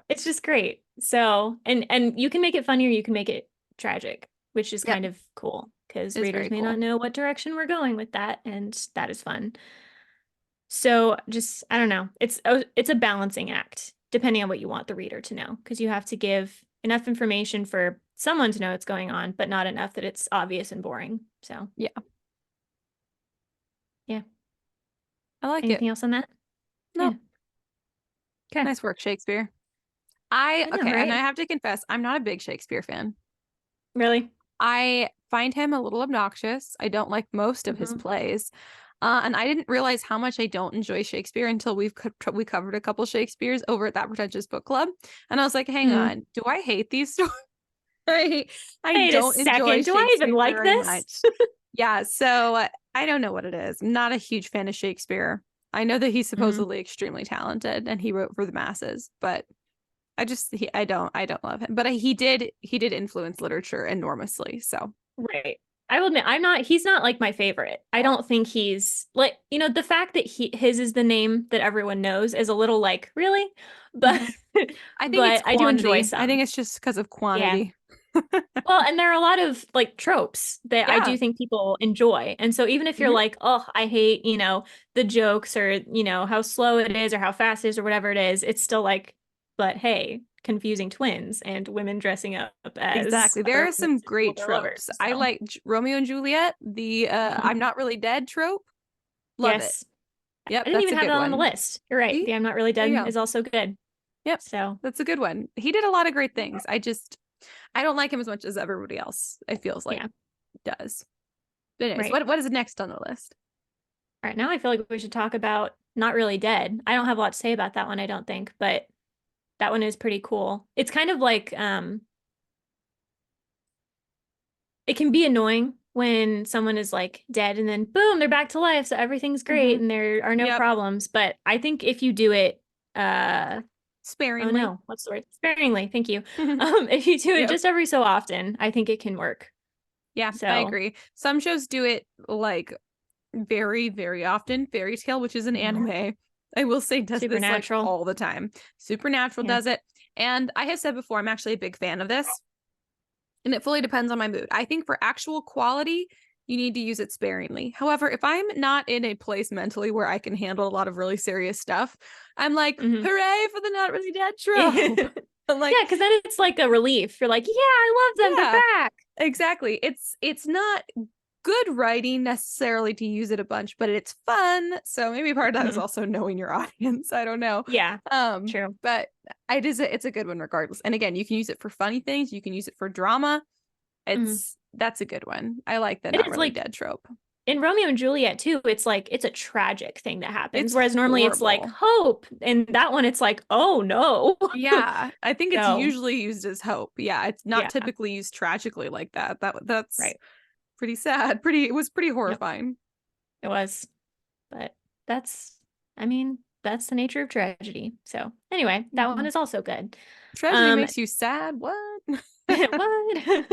It's just great. So, and you can make it funny or you can make it tragic, which is Yep, kind of cool because is readers very may not cool. know what direction we're going with that, and that is fun. So, just I don't know. It's a balancing act depending on what you want the reader to know because you have to give enough information for someone to know what's going on, but not enough that it's obvious and boring. So, Yeah, yeah. I like it. Anything else on that? Yeah. Nope. Okay. Nice work, Shakespeare. I I know, okay, and I right? have to confess, I'm not a big Shakespeare fan. Really? I find him a little obnoxious. I don't like most of his Hmm. plays. And I didn't realize how much I don't enjoy Shakespeare until we covered a couple Shakespeare's over at that pretentious book club, and I was like, "Hang Mm. on, do I hate these stories? I, I Wait a don't enjoy second. Do I even Shakespeare like very this? much." Yeah, so I don't know what it is. I'm not a huge fan of Shakespeare. I know that he's Mhm. supposedly extremely talented and he wrote for the masses, but I don't love him. But he did influence literature enormously. So Right. I will admit, he's not like my favorite. I don't think he's like, the fact that his is the name that everyone knows is a little like, really? But, mhm. I think it's but I do enjoy quantity. I some. think it's just because of Yeah. quantity. Well, and there are a lot of like tropes that I Yeah. do think people enjoy. And so even if you're Hmm. like, oh, I hate, the jokes or, how slow it is or how fast it is or whatever it is, it's still like, but hey, confusing twins and women dressing up as Exactly. There other are women some to fool great their lovers. tropes. I So, like Romeo and Juliet, the mhm. I'm not really dead trope. Love it. Yes. I Yep, didn't that's even a have good that on the one. list. You're right. See? The I'm Not Really There you Dead go. is also good. Yep. So, That's a good one. He did a lot of great things. I don't like him as much as everybody else, it feels like yeah. does. But anyways, Right. what is next on the list? All right. Now I feel like we should talk about Not Really Dead. I don't have a lot to say about that one, I don't think, but that one is pretty cool. It's kind of like it can be annoying when someone is like dead and then boom, they're back to life, so everything's great Mm-hmm. and there are no Yep. problems. But I think if you do it oh Sparingly. no, what's the word? Sparingly, thank you. If you do it Yep. just every so often, I think it can work. Yeah, I So, agree. Some shows do it like very, very often. Fairy Tale, which is an mhm. anime, I will say does this like Supernatural. all the time. Supernatural Yeah. does it. And I have said before, I'm actually a big fan of this. And it fully depends on my mood. I think for actual quality, you need to use it sparingly. However, if I'm not in a place mentally where I can handle a lot of really serious stuff, I'm like, Hmm. hooray for the Not Really Dead trope. I'm like, Yeah, because then it's like a relief. You're like, yeah, I love them. They're yeah, back. exactly. It's not good writing necessarily to use it a bunch, but it's fun. So maybe part of that is Mhm. also knowing your audience. I don't know. Yeah, true. But it's a good one regardless. And again, you can use it for funny things, you can use it for drama. Mhm. That's a good one. I like the It Not is Really like Dead trope. in Romeo and Juliet too, it's like it's a tragic thing that happens, It's whereas normally it's like horrible. hope. And that one, it's like, oh no. Yeah, I think it's So usually used as hope. Yeah, it's not yeah, typically used tragically like that. That's right. pretty sad. Pretty it was pretty Yep, horrifying. it was. But that's, I mean, that's the nature of tragedy. So anyway, that one Mhm. is also good. Tragedy Um, makes you sad. What? what?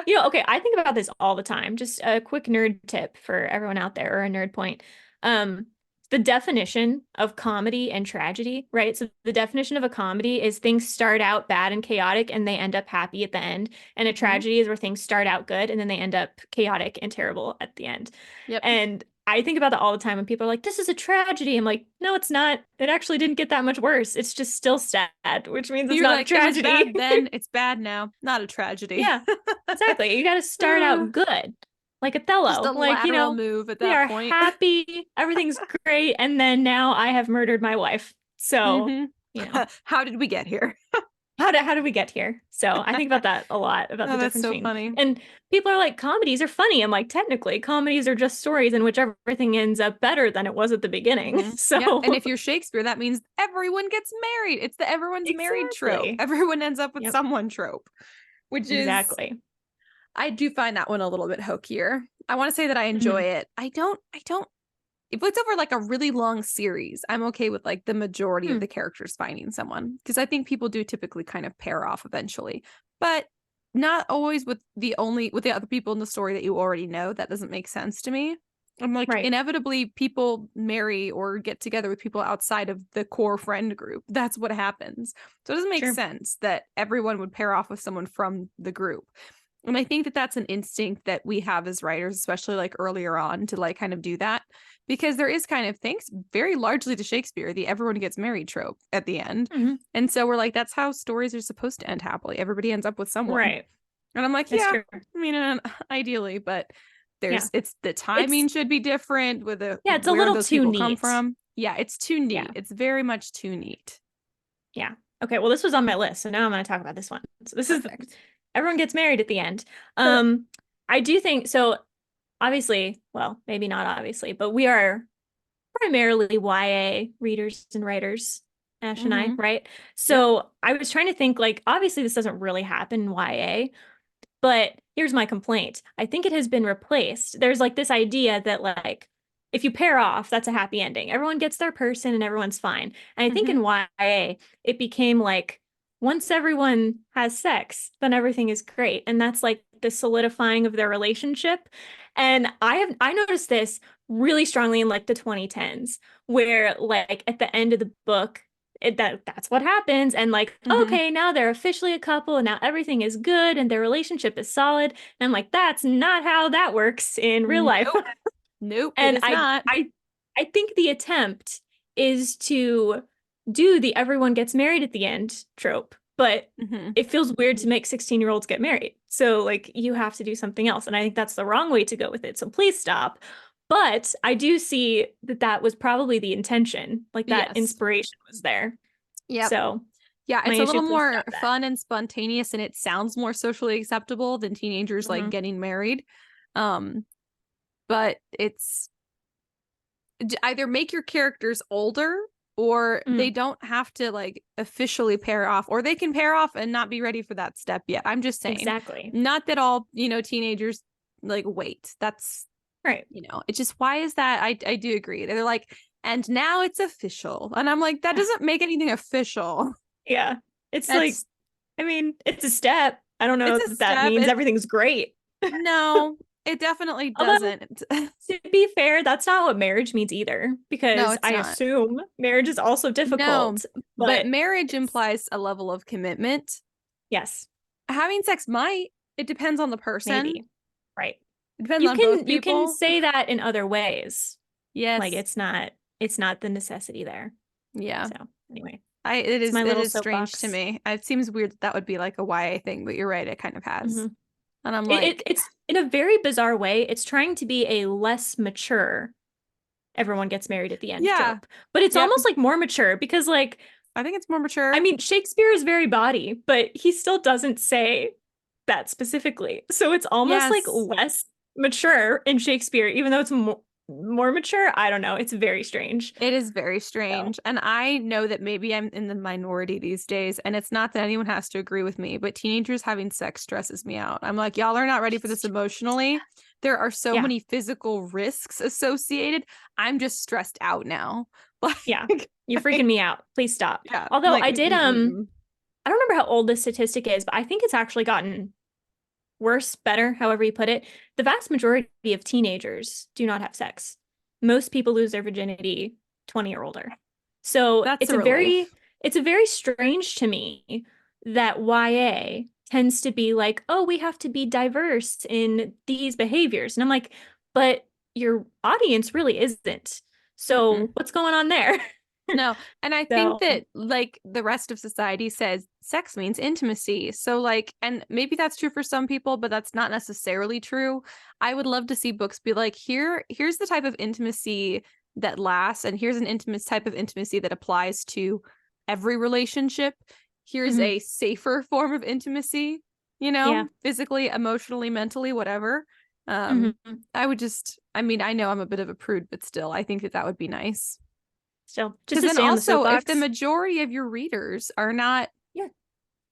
Okay, I think about this all the time. Just a quick nerd tip for everyone out there, or a nerd point. Um, the definition of comedy and tragedy, right? So the definition of a comedy is things start out bad and chaotic and they end up happy at the end. And a Mhm. tragedy is where things start out good and then they end up chaotic and terrible at the end. Yep. And I think about that all the time when people are like, this is a tragedy. I'm like, no, it's not. It actually didn't get that much worse. It's just still sad, which means it's You're not a like, it was tragedy. bad then, it's bad now. Not a tragedy. Yeah, exactly. You got to start Uh, out good, like just a Othello. Like, lateral move at we that are point. happy, everything's great, and then now I have murdered my wife. So, Hmm. you know, How did we get here? how did we get here? So I think about that a lot, about the Oh, that's difference so between, funny. and people are like, comedies are funny. I'm like, technically, comedies are just stories in which everything ends up better than it was at the beginning. Hmm. Yep. So And if you're Shakespeare, that means everyone gets married. It's the everyone's married trope. exactly. Everyone ends up with Yep, someone trope, which is, exactly. I do find that one a little bit hokier. I want to say that I enjoy Mhm. it. I don't, if it's over like a really long series, I'm okay with like the majority of Hmm. the characters finding someone because I think people do typically kind of pair off eventually, but not always with the other people in the story that you already know. That doesn't make sense to me. I'm like, Right. inevitably people marry or get together with people outside of the core friend group. That's what happens. So it doesn't make Sure. sense that everyone would pair off with someone from the group. And I think that that's an instinct that we have as writers, especially like earlier on, to like kind of do that because there is kind of thanks very largely to Shakespeare, the everyone gets married trope at the end. Hmm. And so we're like, that's how stories are supposed to end happily. Everybody ends up with someone. Right. And I'm like, That's yeah, true. I mean, ideally, but Yeah. it's the It's timing should be different with the Yeah, it's a where little those too people come neat. from. Yeah, it's too Yeah. neat. It's very much too neat. Yeah. Okay, well, this was on my list, so now I'm going to talk about this one. So this is Perfect. everyone gets married at the end. Um, I do think so. Obviously, well, maybe not obviously, but we are primarily YA readers and writers, Ash and I, Mm-hmm. right? Yep. So I was trying to think like, obviously, this doesn't really happen in YA, but here's my complaint. I think it has been replaced. There's like this idea that like if you pair off, that's a happy ending. Everyone gets their person and everyone's fine. And I think Mm-hmm. in YA, it became like once everyone has sex, then everything is great. And that's like the solidifying of their relationship. And I noticed this really strongly in like the 2010s, where like at the end of the book, that's what happens, and like Mm-hmm. okay, now they're officially a couple and now everything is good and their relationship is solid, and I'm like, that's not how that works in real life. Nope. Nope, it And is not. I think the attempt is to do the everyone gets married at the end trope, but Mm-hmm. it feels weird to make 16-year-olds get married, so like you have to do something else, and I think that's the wrong way to go with it, so please stop. But I do see that that was probably the intention, like that Yes. inspiration was there. Yep. So Yeah, my it's a issue, little please more stop that. fun and spontaneous and it sounds more socially acceptable than teenagers like Hmm. getting married. Um, but it's either make your characters older, or they don't have to like officially pair off, or they can pair off and not be ready for that step yet. I'm just saying. Exactly. Not that all, teenagers like wait. That's right. It's just, why is that? I do agree. They're like, and now it's official. And I'm like, that doesn't make anything official. Yeah. It's like, I mean, it's a step. I don't know if that means everything's great. No, it definitely doesn't. Although, to be fair, that's not what marriage means either, because I assume marriage is also difficult. No, but marriage implies a level of commitment. Yes. Having sex might. It depends on the person. Maybe. Right. It depends on both people. You can say that in other ways. Yes. Like it's not the necessity there. Yeah. So anyway. It is strange to me. It seems weird that would be like a YA thing, but you're right, it kind of has. Mm-hmm. And I'm like, it's in a very bizarre way, it's trying to be a less mature everyone gets married at the end trope. But it's almost like more mature, because like I think it's more mature. I mean, Shakespeare is very bawdy, but he still doesn't say that specifically. So it's almost like less mature in Shakespeare, even though it's more mature. I don't know. It's very strange. It is very strange. So. And I know that maybe I'm in the minority these days, and it's not that anyone has to agree with me, but teenagers having sex stresses me out. I'm like, y'all are not ready for this emotionally. There are so many physical risks associated. I'm just stressed out now. Like, yeah, you're freaking me out. Please stop. Yeah, although I did I don't remember how old this statistic is, but I think it's actually gotten worse, better, however you put it. The vast majority of teenagers do not have sex. Most people lose their virginity 20 or older. So it's a very strange to me that YA tends to be like, oh, we have to be diverse in these behaviors. And I'm like, but your audience really isn't. So what's going on there? No. And I think that like the rest of society says sex means intimacy. So like, and maybe that's true for some people, but that's not necessarily true. I would love to see books be like, here's the type of intimacy that lasts, and here's an intimate type of intimacy that applies to every relationship. Here's a safer form of intimacy, physically, emotionally, mentally, whatever. I would just, I mean, I know I'm a bit of a prude, but still, I think that would be nice. Still, just then also, if the majority of your readers are not,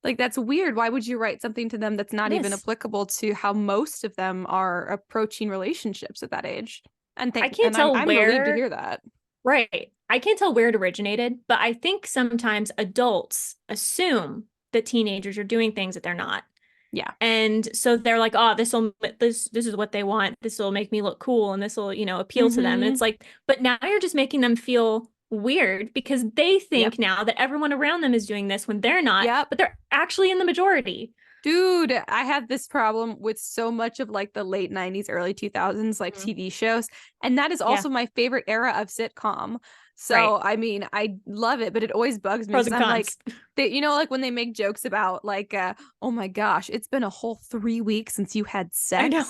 like, that's weird. Why would you write something to them that's not even applicable to how most of them are approaching relationships at that age? And I can't tell I'm where relieved to hear that. Right. I can't tell where it originated, but I think sometimes adults assume that teenagers are doing things that they're not. Yeah. And so they're like, oh, this is what they want. This will make me look cool, and this will, appeal to them. And it's like, but now you're just making them feel weird, because they think now that everyone around them is doing this when they're not, but they're actually in the majority. Dude, I had this problem with so much of like the late 90s, early 2000s, like TV shows. And that is also my favorite era of sitcom. So, I mean, I love it, but it always bugs me. Pros and I'm cons. like, like when they make jokes about like, oh my gosh, it's been a whole 3 weeks since you had sex. I know.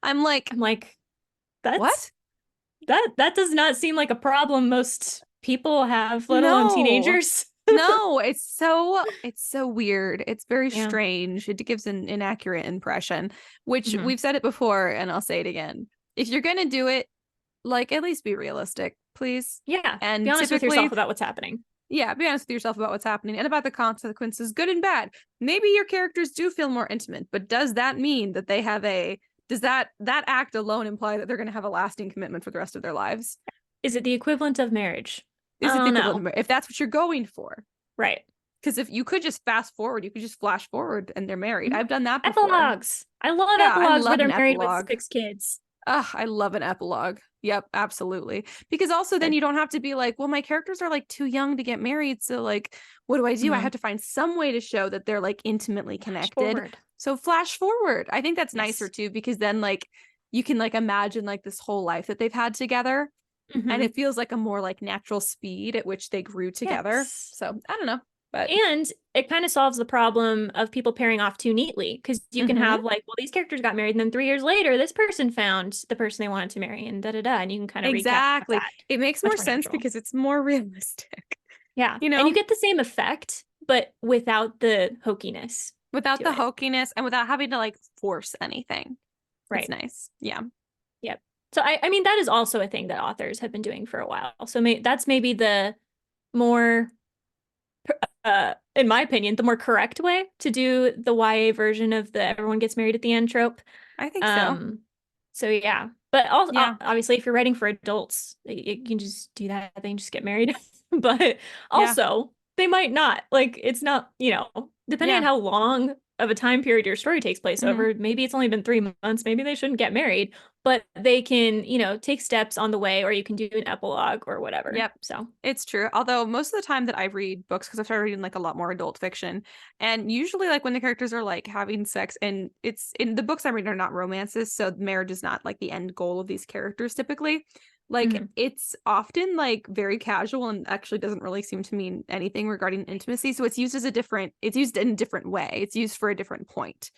I'm like, that's what? That does not seem like a problem most people have, let alone teenagers. No, it's so weird. It's very strange. It gives an inaccurate impression, which we've said it before, and I'll say it again. If you're gonna do it, like, at least be realistic, please. Yeah, and be honest with yourself about what's happening. Yeah, be honest with yourself about what's happening and about the consequences, good and bad. Maybe your characters do feel more intimate, but does that mean that they have does that act alone imply that they're going to have a lasting commitment for the rest of their lives? Is it the equivalent of marriage? Is it the equivalent of marriage? If that's what you're going for. Right. Because if you could just fast forward, you could just flash forward and they're married. I've done that before. Epilogues. I love epilogues where they're married with 6 kids. I love an epilogue. Yep, absolutely. Because also then you don't have to be like, well, my characters are like too young to get married. So like, what do? I have to find some way to show that they're like intimately connected. So flash forward. I think that's nicer too, because then like you can like imagine like this whole life that they've had together. And it feels like a more like natural speed at which they grew together. So I don't know. And it kind of solves the problem of people pairing off too neatly, because you can have like, well, these characters got married, and then 3 years later, this person found the person they wanted to marry, and and you can kind of recap that. It makes more sense because it's more realistic. Yeah, and you get the same effect, but without the hokiness. Without the hokiness, and without having to like force anything. Right. It's nice. Yeah. Yep. So I mean, that is also a thing that authors have been doing for a while. So that's maybe the more, in my opinion, the more correct way to do the YA version of the everyone gets married at the end trope. I think so. Um, so yeah, but also Yeah. obviously, if you're writing for adults, you can just do that. They can just get married. But Yeah. also, they might not. Like, it's not, depending on Yeah. how long of a time period your story takes place Mhm. over, maybe it's only been 3 months. Maybe they shouldn't get married, but they can, take steps on the way, or you can do an epilogue or whatever. Yep. So, It's true. Although most of the time that I read books, because I've started reading like a lot more adult fiction, and usually like when the characters are like having sex, and it's in the books I'm reading are not romances, so marriage is not like the end goal of these characters typically. Like mhm. it's often like very casual and actually doesn't really seem to mean anything regarding intimacy. So it's used it's used in a different way. It's used for a different point.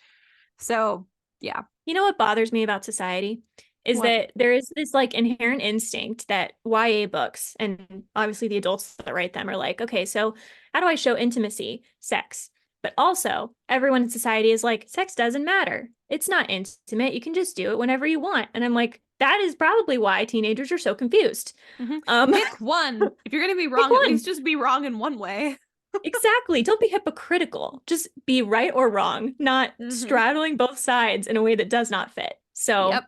So yeah. You know what bothers me about society is What? that there is this like inherent instinct that YA books and obviously the adults that write them are like, okay, so how do I show intimacy? Sex. But also, everyone in society is like, sex doesn't matter. It's not intimate. You can just do it whenever you want. And I'm like, that is probably why teenagers are so confused. Mm-hmm. Um, Pick one. If you're gonna be pick wrong, at one. least just be wrong in one way. Exactly. Don't be hypocritical. Just be right or wrong, not Mm-hmm. straddling both sides in a way that does not fit. So Yep.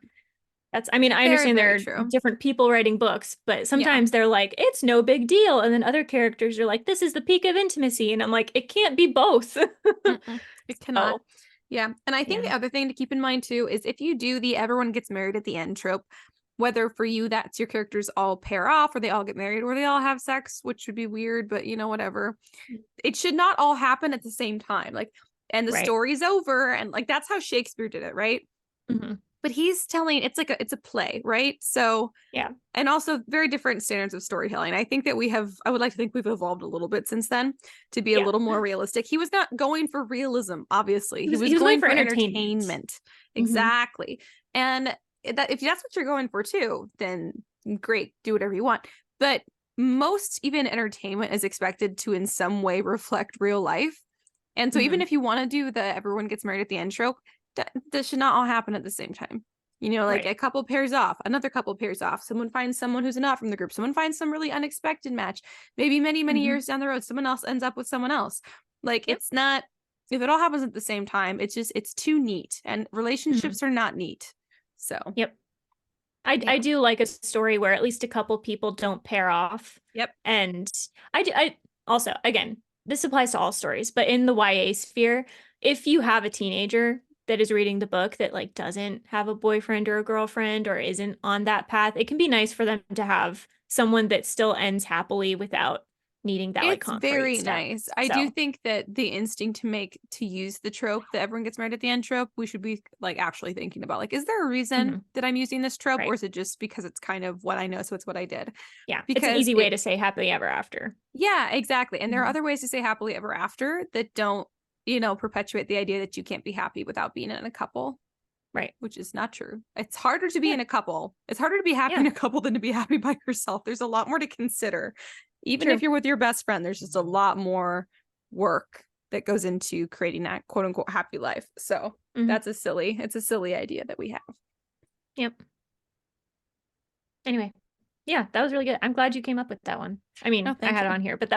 I mean, I Very, understand very there are true. different people writing books, but Yeah. sometimes they're like, it's no big deal. And then other characters are like, this is the peak of intimacy. And I'm like, it can't be both. Mm-mm. It cannot. Oh, Yeah. And I think yeah. the other thing to keep in mind too is if you do the everyone gets married at the end trope, whether for you that's your characters all pair off or they all get married or they all have sex, which would be weird, but whatever. It should not all happen at the same time. Like, and the Right. story's over. And like that's how Shakespeare did it, right? Hmm. But he's telling it's a play, right? So Yeah. and also very different standards of storytelling. I think that I would like to think we've evolved a little bit since then to be a Yeah. little more realistic. He was not going for realism, obviously. He was He was going going for for entertainment. entertainment. Hmm. Exactly. And that if that's what you're going for too, then great, do whatever you want. But most even entertainment is expected to in some way reflect real life. And so even Hmm. if you want to do the everyone gets married at the end trope, that should not all happen at the same time. Like Right. a couple pairs off, another couple pairs off. Someone finds someone who's not from the group. Someone finds some really unexpected match. Maybe many, many Hmm. years down the road, someone else ends up with someone else. Like Yep. it's not, if it all happens at the same time, it's too neat. And Hmm. relationships are not neat. So, Yep. I yeah. do like a story where at least a couple people don't pair off. Yep. And I also, again, this applies to all stories, but in the YA sphere, if you have a teenager that is reading the book that like doesn't have a boyfriend or a girlfriend or isn't on that path, it can be nice for them to have someone that still ends happily without needing that like It's concrete very step. nice. I do So, think that the instinct to use the trope that everyone gets married at the end trope, we should be like actually thinking about like, is there a reason mhm, that I'm using this trope, or right. is it just because it's kind of what I know, so it's what I did? Yeah, it's an Because easy way it, to say happily ever after. yeah, exactly. And there are Mhm. other ways to say happily ever after that don't, perpetuate the idea that you can't be happy without being in a couple, Right. which is not true. It's harder to be Yeah. in a couple. It's harder to be happy in Yeah. a couple than to be happy by yourself. There's a lot more to consider. Even if True. you're with your best friend, there's just a lot more work that goes into creating that quote unquote happy life. So Hmm. it's a silly idea that we have. Yep. Anyway, yeah, that was really good. I'm glad you came up with that one. I No, mean, I thank had it you. on here, but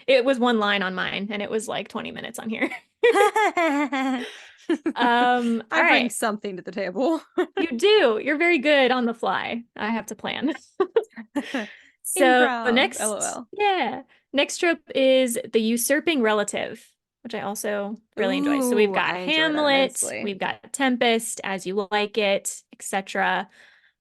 it was one line on mine and it was like 20 minutes on here. All I bring right. something to the table. You do. You're very good on the fly. I have to plan. So Improv. LOL. next trope is the usurping relative, which I also really enjoy. So we've Ooh, I got enjoy that Hamlet, immensely. we've got Tempest, As You Like It, etc.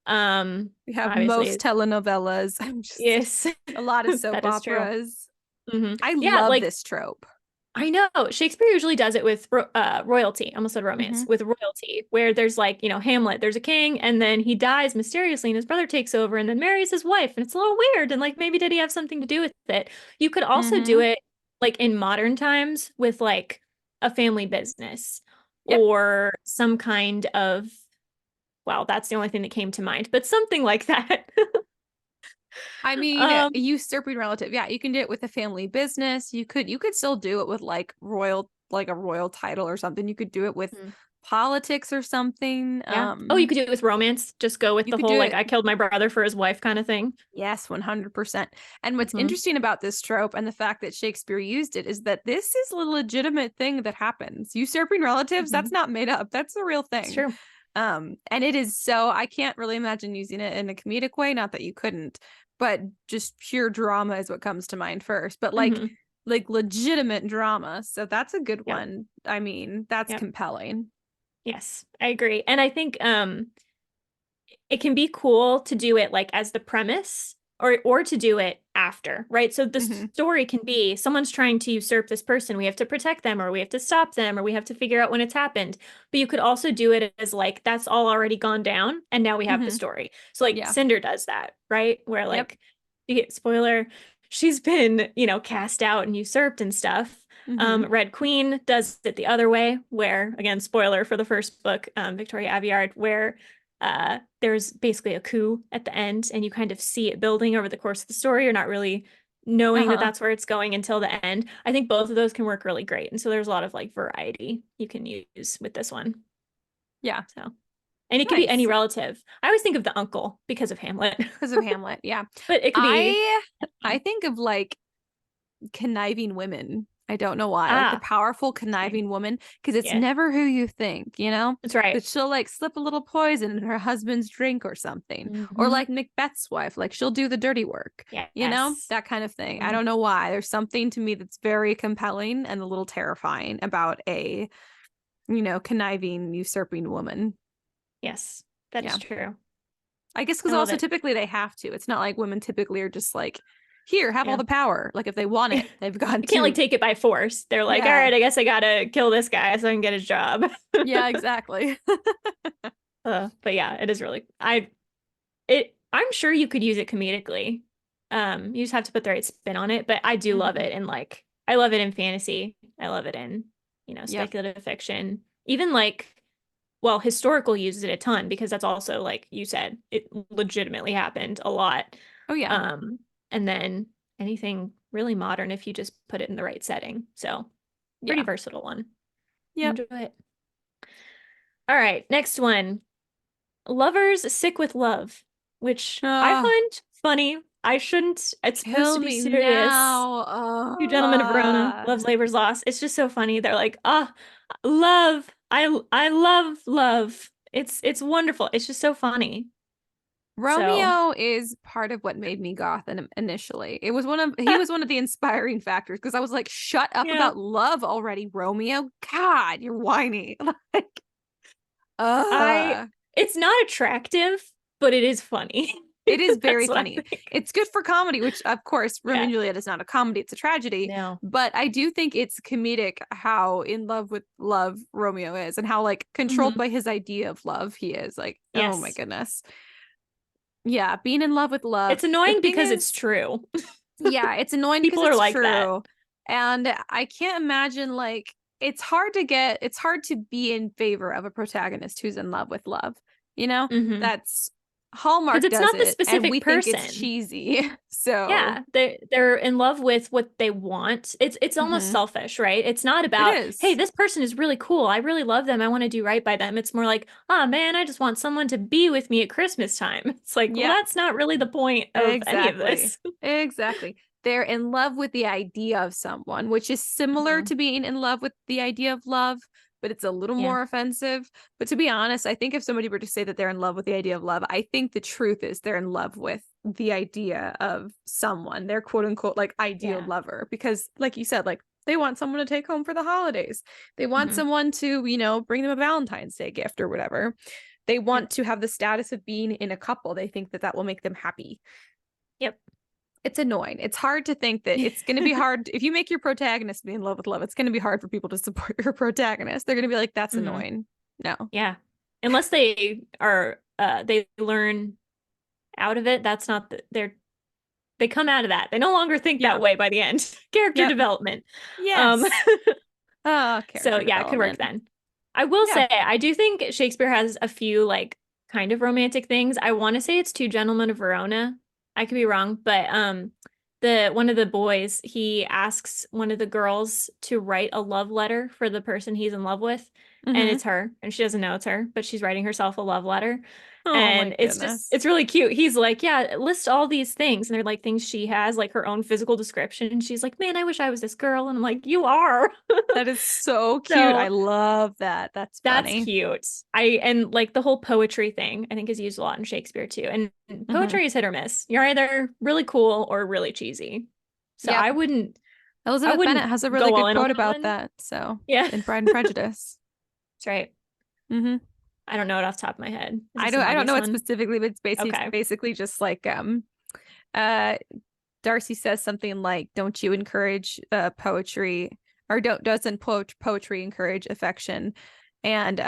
We have Obviously, most telenovelas. I'm just yes, a lot of soap that is true. operas. Hmm. I Yeah, love like this trope. I know Shakespeare usually does it with royalty. I almost said romance Hmm. with royalty, where there's like, Hamlet, there's a king, and then he dies mysteriously, and his brother takes over and then marries his wife, and it's a little weird. And like, maybe did he have something to do with it? You could also do Hmm. it like in modern times with like a family business Yep. or some kind of, well, that's the only thing that came to mind, but something like that. I mean, Um, usurping relative. Yeah, you can do it with a family business. You could still do it with like a royal title or something. You could do it with politics or something. Yeah. Oh, you could do it with romance. Just go with You the could whole do like it. I killed my brother for his wife kind of thing. Yes, 100%. And what's Mhm. interesting about this trope and the fact that Shakespeare used it is that this is a legitimate thing that happens. Usurping relatives, that's Mhm. not made up. That's a real It's thing. true. And it is so, I can't really imagine using it in a comedic way, not that you couldn't, but just pure drama is what comes to mind first. But Mhm. like legitimate drama. So that's a good Yep. one. I mean, that's Yep. compelling. Yes, I agree. And I think it can be cool to do it like as the premise or to do it after, right? So the Hmm. story can be someone's trying to usurp this person. We have to protect them or we have to stop them or we have to figure out when it's happened. But you could also do it as like that's all already gone down and now we have the Hmm. story. So like Yeah. Cinder does that, right? Where Yep. like you get spoiler, she's been, cast out and usurped and stuff. Hmm. Red Queen does it the other way, where again, spoiler for the first book, Victoria Aveyard, where there's basically a coup at the end, and you kind of see it building over the course of the story. You're not really knowing that Uh-huh. that's where it's going until the end. I think both of those can work really great, and so there's a lot of like variety you can use with this one. Yeah. So, and it could be any Nice. relative. I always think of the uncle because of Hamlet, Because of Hamlet. Yeah. but it could be I think of like conniving women. I don't know why. Like the ah, powerful interesting. conniving woman, because it's Yeah, never who you think, you know? that's right. But she'll like slip a little poison in her husband's drink or something. Or Hmm. like Macbeth's wife, like she'll do the dirty work, you know? Yes. That kind of thing. I Mhm. don't know why. There's something to me that's very compelling and a little terrifying about a, conniving, usurping woman. Yes, that is Yeah. true. I guess I because love also it. typically they have to. It's not like women typically are just like, here, have all Yeah. the power. Like if they want it, they've got You can't like to. take it by force. They're like, all Yeah. right, I guess I gotta kill this guy so I can get his job. Yeah, exactly. But yeah, it is really I'm sure you could use it comedically. You just have to put the right spin on it. But I do love Hmm. it in like I love it in fantasy. I love it in, Yep. speculative fiction. Even like well, historical uses it a ton because that's also like you said, it legitimately happened a lot. Oh yeah. Um, and then anything really modern if you just put it in the right setting. So pretty Yeah. versatile one. Yep. Enjoy it. All right, next one. Lovers Sick with Love, which I Oh, find funny. I shouldn't. It's supposed kill to be me serious. now. Two Gentlemen of Verona, Oh, love's labor's lost. It's just so funny. They're like, ah, love. I love love. It's wonderful. It's just so funny. So Romeo is part of what made me goth initially. He was one of the inspiring factors because I was like, shut up yeah, about love already, Romeo. God, you're whiny. Like, I uh it's not attractive, but it is funny. it is very That's what I funny. think. It's good for comedy, which of course Romeo Yeah. and Juliet is not a comedy, it's a tragedy. No. But I do think it's comedic how in love with love Romeo is and how like controlled Hmm. by his idea of love he is. Like, oh my Yes. goodness. Yeah, being in love with love. It's The annoying thing because it's is, true. yeah, it's annoying because People are it's like that. true. And I can't imagine like it's hard to be in favor of a protagonist who's in love with love. You know? Hmm. That's Because Hallmark it's does not the it and we specific think it's person. cheesy. So, Yeah, they're in love with what they want. It's almost mhm, selfish, right? It's not it about, hey, is. this person is really cool. I really love them. I want to do right by them. It's more like, oh man, I just want someone to be with me at Christmas time. It's like, well, Yep, that's not really the point of any of exactly. this. Exactly. They're in love with the idea of someone, which is similar Mhm. to being in love with the idea of love, but it's a little Yeah. more offensive. But to be honest, I think if somebody were to say that they're in love with the idea of love, I think the truth is they're in love with the idea of someone, their quote unquote like ideal Yeah. lover. Because, like you said, like they want someone to take home for the holidays. They want Hmm. someone to, bring them a Valentine's Day gift or whatever. They Yep. want to have the status of being in a couple. They think that that will make them happy. Yep. It's annoying. It's hard to think that it's going to be hard if you make your protagonist be in love with love. It's going to be hard for people to support your protagonist. They're going to be like, "That's Hmm. annoying." No. Yeah. Unless they are they learn out of it, that's not they come out of that. They no longer think that Yeah. way by the end. Character Yep. development. Um Yes. Oh, So character yeah, it could work development. then. I will Yeah. say, I do think Shakespeare has a few like kind of romantic things. I want to say it's Two Gentlemen of Verona. I could be wrong, but the one of the boys, he asks one of the girls to write a love letter for the person he's in love with. and Mm-hmm. it's her, and she doesn't know it's her, but she's writing herself a love letter. Oh my And goodness. it's really cute. He's like, yeah, list all these things. And they're like things she has, like her own physical description. And she's like, man, I wish I was this girl. And I'm like, you are. That is so cute. I So love that. That's that's funny. cute. And like the whole poetry thing, I think is used a lot in Shakespeare too. And Mm-hmm. poetry is hit or miss. You're either really cool or really cheesy. So Yep. I Elizabeth Bennet wouldn't has a really go all good in on quote that about one. that. So Yeah, in Pride and Prejudice. that's right. Mm-hmm. I don't know it off the top of my head. Is I this don't an I don't know obvious it one? specifically, but it's Okay. basically just like uh Darcy says something like, "Don't you encourage poetry, or doesn't poetry encourage affection?" And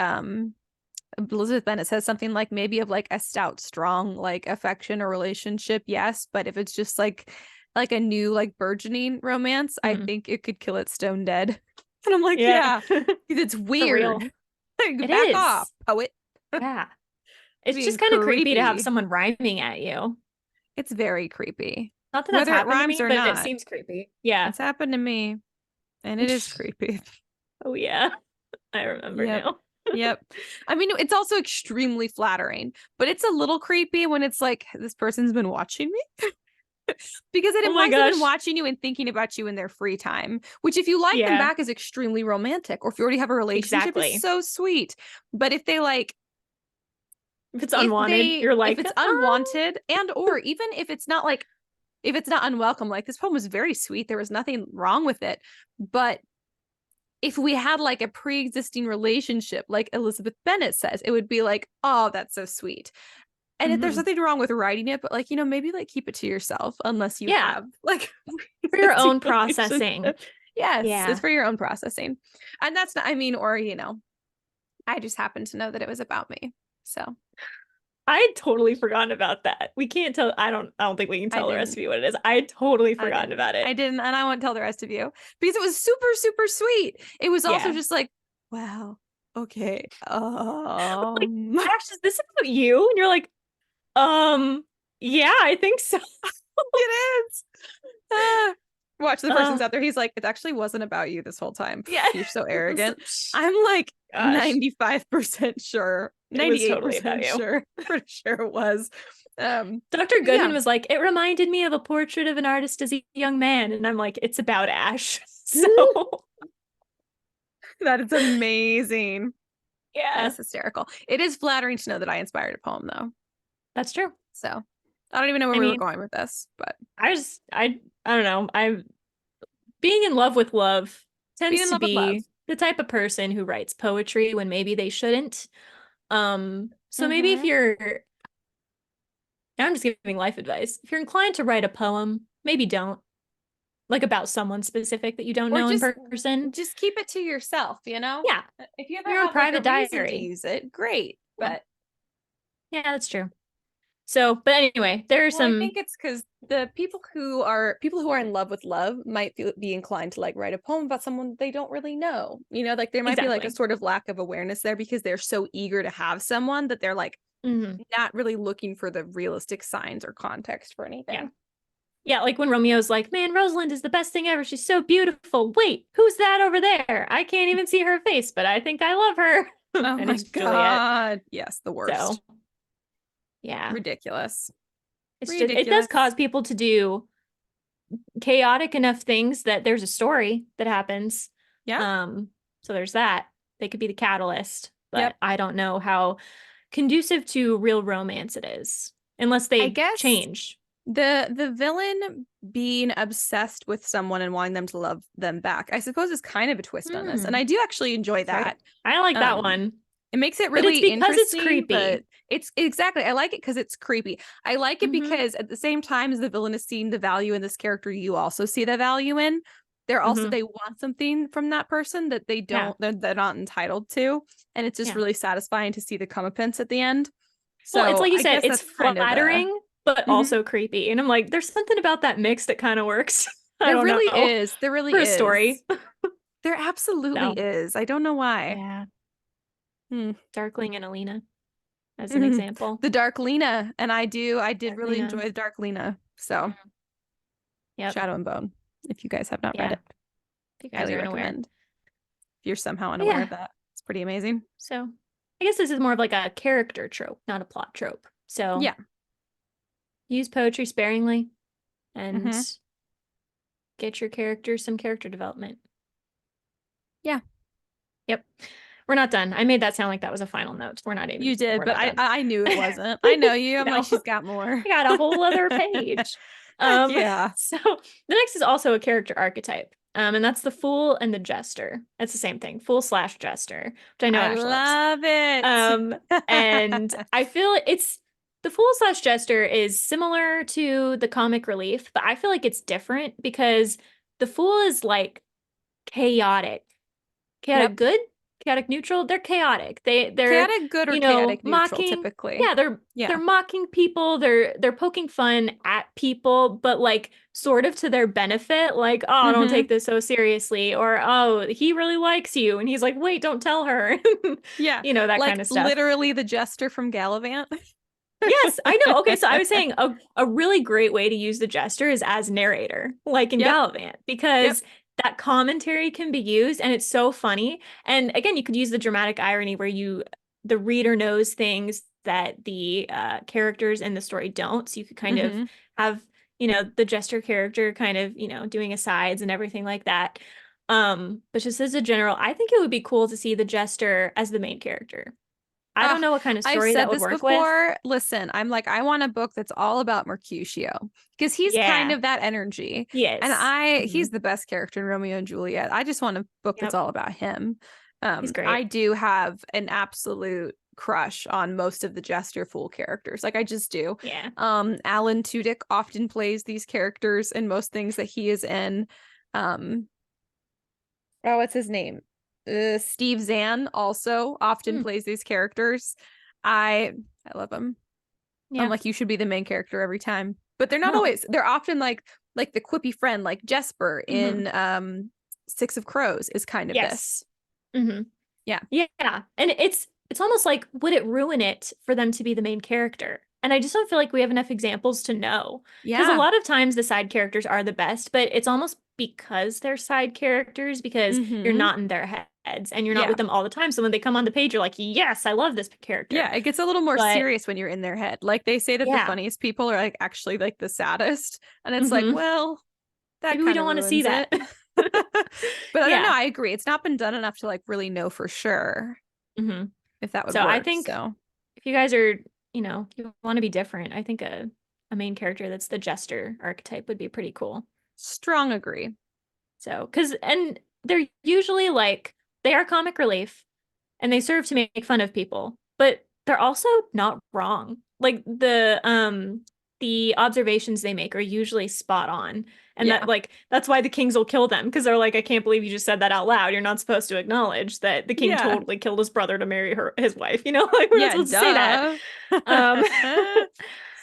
Elizabeth Bennet says something like, maybe of like a stout, strong like affection or relationship, yes, but if it's just like a new like burgeoning romance, I Mhm. think it could kill it stone dead. And I'm like, Yeah, yeah, it's for real. weird. It Like, back off, is. poet. Yeah. It's Being just kind of creepy to have creepy. someone rhyming at you. It's very creepy. Not that that's Whether it happened to rhymes me, or but it not, seems creepy. Yeah. it's happened to me, and it is creepy. Oh yeah. I remember Yep. now. Yep. I mean, it's also extremely flattering, but it's a little creepy when it's like, this person's been watching me. Because it Oh my implies they've been gosh. watching you and thinking about you in their free time, which if you like them Yeah, back is extremely romantic, or if you already have a relationship is exactly. so sweet. But if they like, If it's unwanted, you're if like, it's unwanted, and or even if it's not like, if it's not unwelcome, like this poem was very sweet, there was nothing wrong with it, but if we had like a pre-existing relationship, like Elizabeth Bennet says, it would be like, oh, that's so sweet. And if there's mhm. nothing wrong with writing it, but like, maybe like keep it to yourself unless you Yeah, have like for your existing own processing. relationship. Yes, it's Yeah. for your own processing. And that's not, I mean, or I just happen to know that it was about me. So I had totally forgotten about that. We can't tell. I don't think we can I tell the rest didn't. of you what it is. I had totally I forgotten didn't. about it. I didn't. And I won't tell the rest of you because it was super, super sweet. It was also Yeah. just like, wow, okay. Like, Ash, is this about you? And you're like, yeah, I think so. It is. Ah. Watch the person's Uh, out there. He's like, it actually wasn't about you this whole time. yeah. You're so arrogant. I'm like Gosh, 95% sure, it was totally about 98% you. sure, pretty sure it was. Dr. Yeah, Goodman was like, it reminded me of a portrait of an artist as a young man. And I'm like, it's about Ash. So, that is amazing. yeah, That's hysterical. It is flattering to know that I inspired a poem, though. that's true. So I don't even know where I we were mean, going with this, but I don't know. Being in love with love being tends in to love with love. be the type of person who writes poetry when maybe they shouldn't. So maybe if Mm-hmm. you're, now I'm just giving life advice. If you're inclined to write a poem, maybe don't. Like about someone specific that you don't Or know in person. just keep it to yourself, you know? Yeah, If you ever your own have like a private reason to diary. use it, great. Yeah, But yeah, that's true. So, but anyway, there are well, I some. think it's because the people who are in love with love might be inclined to like write a poem about someone they don't really know. Like there might be like a Exactly. sort of lack of awareness there because they're so eager to have someone that they're like Mhm. not really looking for the realistic signs or context for Yeah. anything. Yeah, like when Romeo's like, man, Rosalind is the best thing ever. She's so beautiful. Wait, who's that over there? I can't even see her face, but I think I love her. Oh And my it's Juliet. god. Yes, the So, worst. yeah, Ridiculous. it does Ridiculous. cause people to do chaotic enough things that there's a story that happens. Yeah. Um, so there's that. They could be the catalyst, Yep. but I don't know how conducive to real romance it is unless I they guess change. the villain being obsessed with someone and wanting them to love them back, I suppose, is kind of a twist on this. And Hmm, I do actually enjoy that's right. that. I like that Um, one, it makes it but really it's because it's interesting, but creepy. it's exactly, I like it because it's creepy. I like it Hmm. because at the same time as the villain is seeing the value in this character, you also see the value in. Hmm. They want something from that person that Yeah. they're not entitled to. And it's just Yeah. really satisfying to see the comeuppance at the end. Well, it's So like you I said, guess it's that's kind of the flattering, but Mhm. also creepy. And I'm like, there's something about that mix that kind of works. I There don't really know. is. There really For a is. story. There absolutely So, is. I don't know why. yeah. Hmm. Darkling and Alina as an example. The Dark Lena, and I did really Darklina. enjoy the Dark Lena. So Mhm. Yep. Shadow and Bone, if you guys have not read Yeah. it, If you guys highly are unaware. recommend. If you're somehow But unaware yeah. of that. pretty amazing. So I guess this is more of like a character trope, not a plot trope. So Yeah. use poetry sparingly and Mm-hmm. get your character some character development. Yeah. Yep. We're not done. I made that sound like that was a final note. We're not even You did, we're but not done. I knew it wasn't. I know you. I'm like, No. she's got more. I got a whole other page. Um, Yeah. so the next is also a character archetype. And that's the fool and the jester. It's the same thing, fool/jester, which I know I Ash loves. love it. Um, and I feel it's the fool/jester is similar to the comic relief, but I feel like it's different because the fool is like chaotic. Chaotic Yep. good, chaotic neutral. They're chaotic. They're Chaotic good or chaotic neutral, mocking. typically. Yeah, they're Yeah. mocking people. They're poking fun at people, but like sort of to their benefit. Like, oh, don't Mm-hmm. take this so seriously, or oh, he really likes you, and he's like, wait, don't tell her. Yeah. That kind Like of stuff. literally the jester from Gallivant. Yes, I know. Okay, so I was saying a really great way to use the jester is as narrator, like in Yep. Gallivant, Yep. because that commentary can be used and it's so funny. And again, you could use the dramatic irony where the reader knows things that the characters in the story don't. So you could kind of Mm-hmm. have, the jester character kind of, doing asides and everything like that. But just as a general, I think it would be cool to see the jester as the main character. I don't Ah, know what kind of I've story that said would this work with. before. Listen, I'm like, I want a book that's all about Mercutio because he's kind Yeah. of that energy. And Yes. he's the best character in Romeo and Juliet. I just want a book that's Yep. all about him. He's I great. do have an absolute crush on most of the Jester Fool characters. Like I just do. Yeah. Alan Tudyk often plays these characters in most things that he is in. Oh, what's his name? Steve Zahn also often Mm, plays these characters. I love him. I'm yeah. like, you should be the main character every time. But they're not No. always. They're often like the quippy friend, like Jesper Hmm. in Six of Crows is kind of Yes. this. Hmm. Yeah. Yeah. And it's almost like, would it ruin it for them to be the main character? And I just don't feel like we have enough examples to know. Because a Yeah. lot of times the side characters are the best, but it's almost because they're side characters because you're Mm-hmm. not in their heads and you're not Yeah. with them all the time. So when they come on the page, you're like, yes, I love this character. Yeah. It gets a little more But serious when you're in their head. Like they say that the yeah. funniest people are like actually like the saddest. And it's like, Hmm. well, that Maybe we kind of don't want to see ruins that. it. But I don't know. Yeah. I agree. It's not been done enough to like really know for sure Hmm. if that would So I work. think So if you guys are, you want to be different, I think a main character that's the jester archetype would be pretty cool. strong agree. So, and they're usually like, they are comic relief and they serve to make fun of people, but they're also not wrong. Like the observations they make are usually spot on. And Yeah. that's why the kings will kill them because they're like, I can't believe you just said that out loud. You're not supposed to acknowledge that the king Yeah. totally killed his brother to marry his wife. Like we're not Yeah, supposed to say that. Um,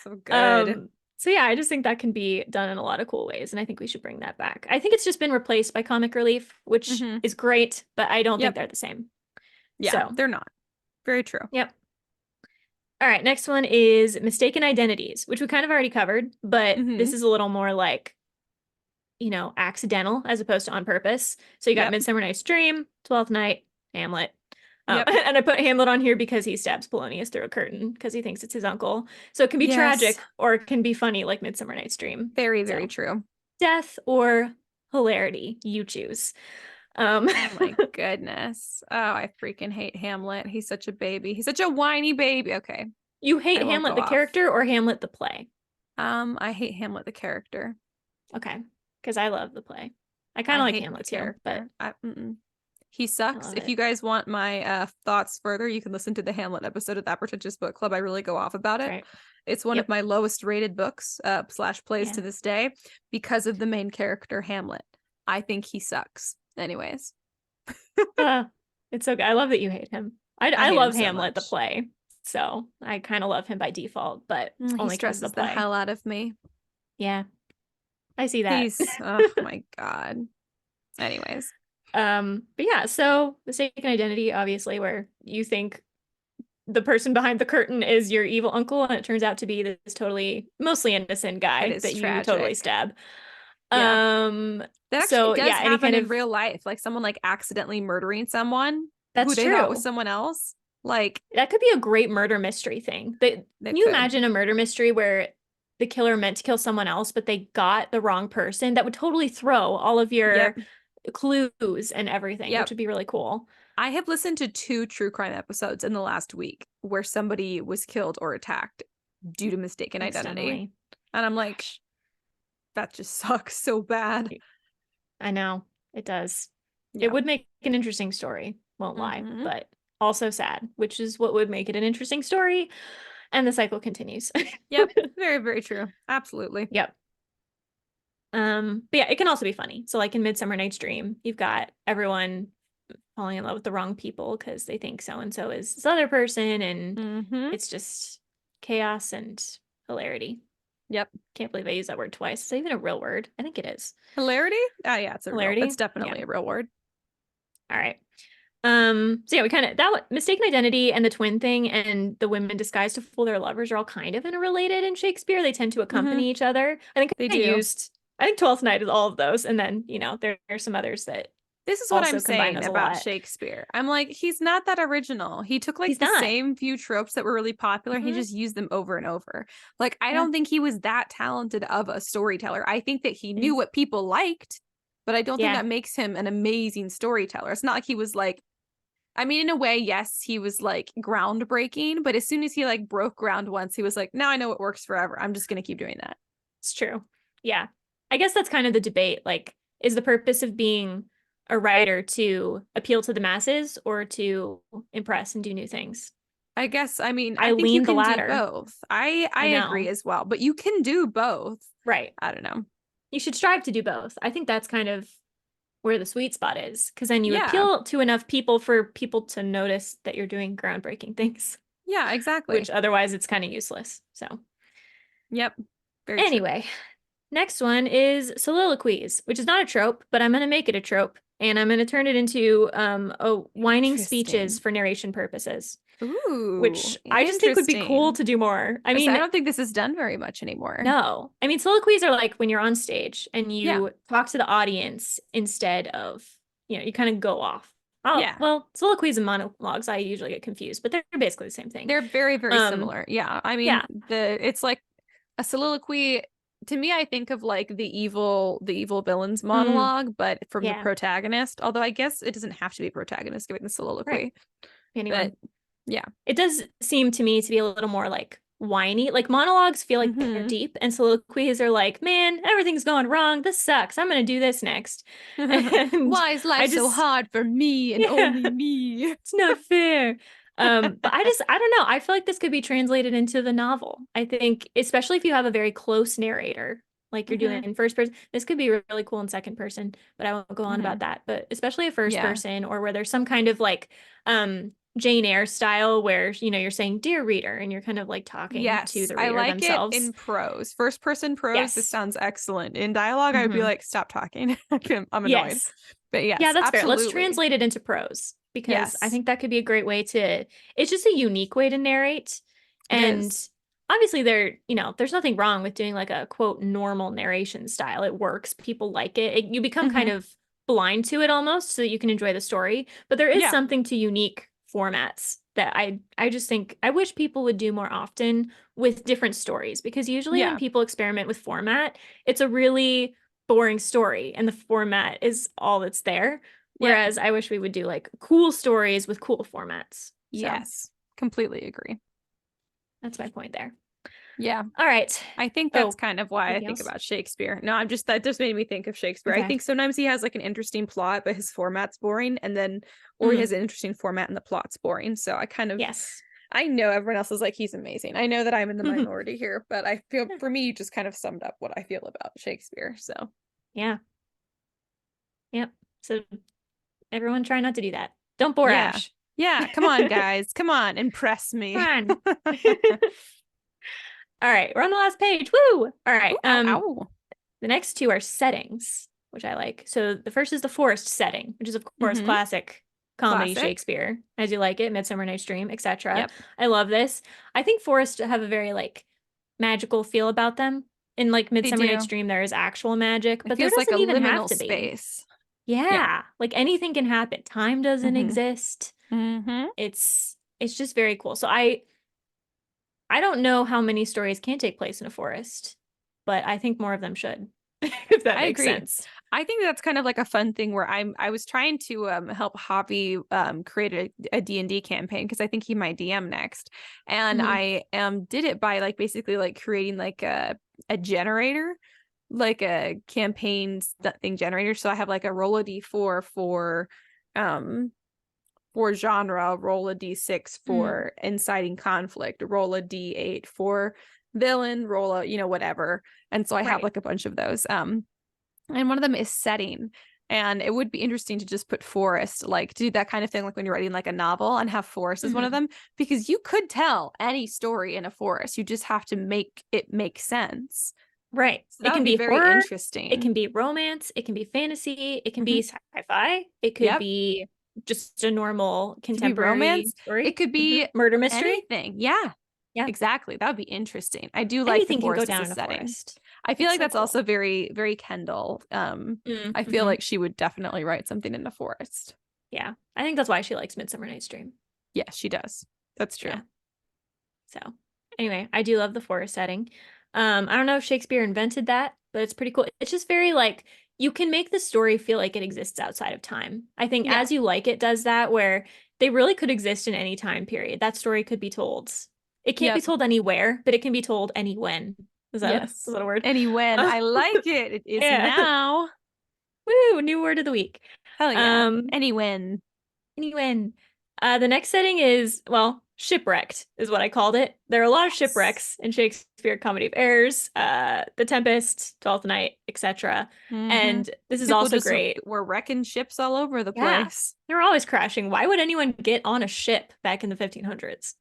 so good. so yeah, I just think that can be done in a lot of cool ways, and I think we should bring that back. I think it's just been replaced by comic relief, which Mm-hmm. is great, but I don't think Yep. they're the same. Yeah, So, they're not. Very true. yep. All right, next one is mistaken identities, which we kind of already covered, but Mm-hmm. this is a little more like, accidental as opposed to on purpose. So you got Yep. Midsummer Night's Dream, Twelfth Night, Hamlet. Yep. And I put Hamlet on here because he stabs Polonius through a curtain because he thinks it's his uncle. So it can be Yes. tragic or it can be funny like Midsummer Night's Dream. Very, So very true. death or hilarity, you choose. Oh my goodness. Oh, I freaking hate Hamlet. He's such a baby. He's such a whiny baby. Okay. You hate I won't Hamlet go the off. character or Hamlet the play? I hate Hamlet the character. Okay, because I love the play. I kind I of like hate Hamlet the too, but character. He sucks. love If it. you guys want my thoughts further, you can listen to the Hamlet episode of That Pretentious Book Club. I really go off about it. Right. It's one Yep. of my lowest rated books / plays Yeah. to this day because of the main character Hamlet. I think he sucks. Anyways, It's so good. I love that you hate him. I hate him love so Hamlet the much. play, so I kind of love him by default, but He only because of the stresses the play. hell out of me. Yeah, I see that. He's oh my god. Anyways, But yeah, so mistaken identity, obviously, where you think the person behind the curtain is your evil uncle, and it turns out to be this totally mostly innocent guy it is that you totally tragic. stab. Yeah. That actually So does yeah, any happen kind in of real life. Like someone like accidentally murdering someone. who That's they thought was true. someone else. Like, That could be a great murder mystery thing. Can they you could. imagine a murder mystery where the killer meant to kill someone else, but they got the wrong person? That would totally throw all of Yep. your clues and everything, which Yep. would be really cool. I have listened to 2 true crime episodes in the last week where somebody was killed or attacked due to mistaken identity. Accidentally. And I'm like, Gosh, that just sucks so bad. I know it does. It Yeah. would make an interesting story, won't lie, Mm-hmm. but also sad, which is what would make it an interesting story. And the cycle continues. Yep. Very, very true. Absolutely. Yep. But yeah, it can also be funny. So like in Midsummer Night's Dream, you've got everyone falling in love with the wrong people because they think so and so is this other person, and Mm-hmm. it's just chaos and hilarity. Yep. Can't believe I used that word twice. Is that even a real word? I think it is. Hilarity? Oh yeah, Hilarity? it's definitely Yeah. a real word. All right. So yeah, we kind of mistaken identity and the twin thing and the women disguised to fool their lovers are all kind of interrelated in Shakespeare. They tend to Mm-hmm. accompany each other. They do. I think Twelfth Night is all of those, and then there are some others that This is what I'm also combine saying those a about lot. Shakespeare. I'm like, he's not that original. He took like He's the not. same few tropes that were really popular. He Mhm. just used them over and over. Like, I Yeah. don't think he was that talented of a storyteller. I think that he knew Mm. what people liked, but I don't think Yeah. that makes him an amazing storyteller. It's not like he was like, I mean, in a way, yes, he was like groundbreaking, but as soon as he like broke ground once, he was like, now I know what works forever. I'm just going to keep doing that. It's true. Yeah. I guess that's kind of the debate. Like, is the purpose of being a writer to appeal to the masses or to impress and do new things? I guess, I mean, I I think you lean the can do latter. both. I I agree know. as well, but you can do both. Right. I don't know. You should strive to do both. I think that's kind of where the sweet spot is, because then you Yeah. appeal to enough people for people to notice that you're doing groundbreaking things, Yeah, exactly. which otherwise it's kind of useless. So, Yep. Very true. anyway, next one is soliloquies, which is not a trope, but I'm going to make it a trope. And I'm going to turn it into whining speeches Interesting. for narration purposes, Ooh, which I just think would be cool interesting. to do more. I I mean, don't think this is done very much anymore. no. I mean, soliloquies are like when you're on stage and Yeah. you talk to the audience instead of, you kind of go off. Oh, Yeah. well, soliloquies and monologues, I usually get confused, but they're basically the same thing. They're very, very Um, similar. Yeah. I mean, yeah. it's like a soliloquy. To me, I think of like the evil villain's Mm, monologue, but from the yeah. protagonist. Although I guess it doesn't have to be protagonist giving the Right. soliloquy. But Anyone. yeah. It does seem to me to be a little more like whiny. Like monologues feel like they're Mm-hmm. deep, and soliloquies are like, man, everything's going wrong. This sucks. I'm gonna do this next. And Why is I life so just, hard for me and yeah, only me? it's not fair. But I don't know. I feel like this could be translated into the novel. I think, especially if you have a very close narrator, like you're doing Mm-hmm. in first person, this could be really cool in second person, but I won't go on Mm-hmm. about that. But especially a first Yeah. person, or where there's some kind of like Jane Eyre style where, you're saying, dear reader, and you're kind of like talking to Yes, the I reader like it themselves. in prose. First person prose, this Yes. sounds excellent. In dialogue, I would be Hmm. like, stop talking. I'm annoyed. Yes. But Yeah, yes, that's fair. Let's absolutely. translate it into prose, because I Yes, think that could be a great way to, it's just a unique way to narrate. it And is. obviously there's nothing wrong with doing like a quote normal narration style. It works. People like it. You become kind Hmm. of blind to it almost so that you can enjoy the story. But there is Yeah, something to unique formats that I just think I wish people would do more often with different stories, because usually when yeah, people experiment with format, it's a really boring story and the format is all that's there. yep, Whereas I wish we would do like cool stories with cool formats. So yes. Completely agree. that's my point there. Yeah, All right. I think that's Oh, kind of why I anything think else? about Shakespeare. No, that just made me think of Shakespeare. I Okay. think sometimes he has like an interesting plot, but his format's boring, and then or he Mm, has an interesting format and the plot's boring. So yes. I know everyone else is like, he's amazing. I know that I'm in the minority here, but I feel for me, you just kind of summed up what I feel about Shakespeare. So Yeah. Yep. So everyone try not to do that. Don't bore yeah. Ash. Yeah. Come on, guys. Come on. Impress me. Come on. All right, we're on the last page. Woo! All right. Ooh, ow, ow. The next two are settings, which I like. So the first is the forest setting, which is of course Mm-hmm. classic comedy Classic. Shakespeare, As You Like It, Midsummer Night's Dream, etc. Yep. I love this. I think forests have a very like magical feel about them. In like They Midsummer Night's do. Dream, there is actual magic, It but there feels like a doesn't even have liminal to be. space. Yeah. Yeah, like anything can happen. Time doesn't Mm-hmm. exist. Mm-hmm. It's just very cool. So I don't know how many stories can take place in a forest, but I think more of them should, if that I makes agree. sense. I think that's kind of like a fun thing where I was trying to help Javi create a D&D campaign because I think he might DM next. And Mhm. I did it by like basically like creating like a generator, like a campaign thing generator. So I have like a roll a d4 um for genre, roll a d6 Mm. for inciting conflict, roll a d8 for villain, roll a, whatever. And so I have Right. like a bunch of those. And one of them is setting. And it would be interesting to just put forest, like do that kind of thing, like when you're writing like a novel and have forest as one of Mhm. them, because you could tell any story in a forest. You just have to make it make sense. Right. So It that would can be be very horror, it interesting. can be romance, it can be fantasy, it can Hmm. be sci-fi, it could Yep. be just a normal It could be contemporary romance. It story. could be Murder mystery. anything. Yeah, Yeah. exactly. That would be interesting. I do like the Anything can go forest as down a in a setting. forest. I feel It's like so that's cool. also very, very Kendall. I feel Mm-hmm. like she would definitely write something in the forest. Yeah. I think that's why she likes Midsummer Night's Dream. Yeah, she does. That's Yeah. true. So anyway, I do love the forest setting. I don't know if Shakespeare invented that, but it's pretty cool. It's just very like you can make the story feel like it exists outside of time. I think Yeah. As You Like It does that, where they really could exist in any time period. That story could be told. It can't be Yep. told anywhere, but it can be told any when. Is Yes. that a word? Any when. I like it. It is Yeah. now. Woo, new word of the week. Hell yeah. Um, Any when. Anyway, the next setting is, well, shipwrecked is what I called it. There are a lot of Yes. shipwrecks in Shakespeare Comedy of Errors, The Tempest, Twelfth Night, etc. Mm-hmm. And this is People also just great. were wrecking ships all over the Yeah, place. they're always crashing. Why would anyone get on a ship back in the 1500s?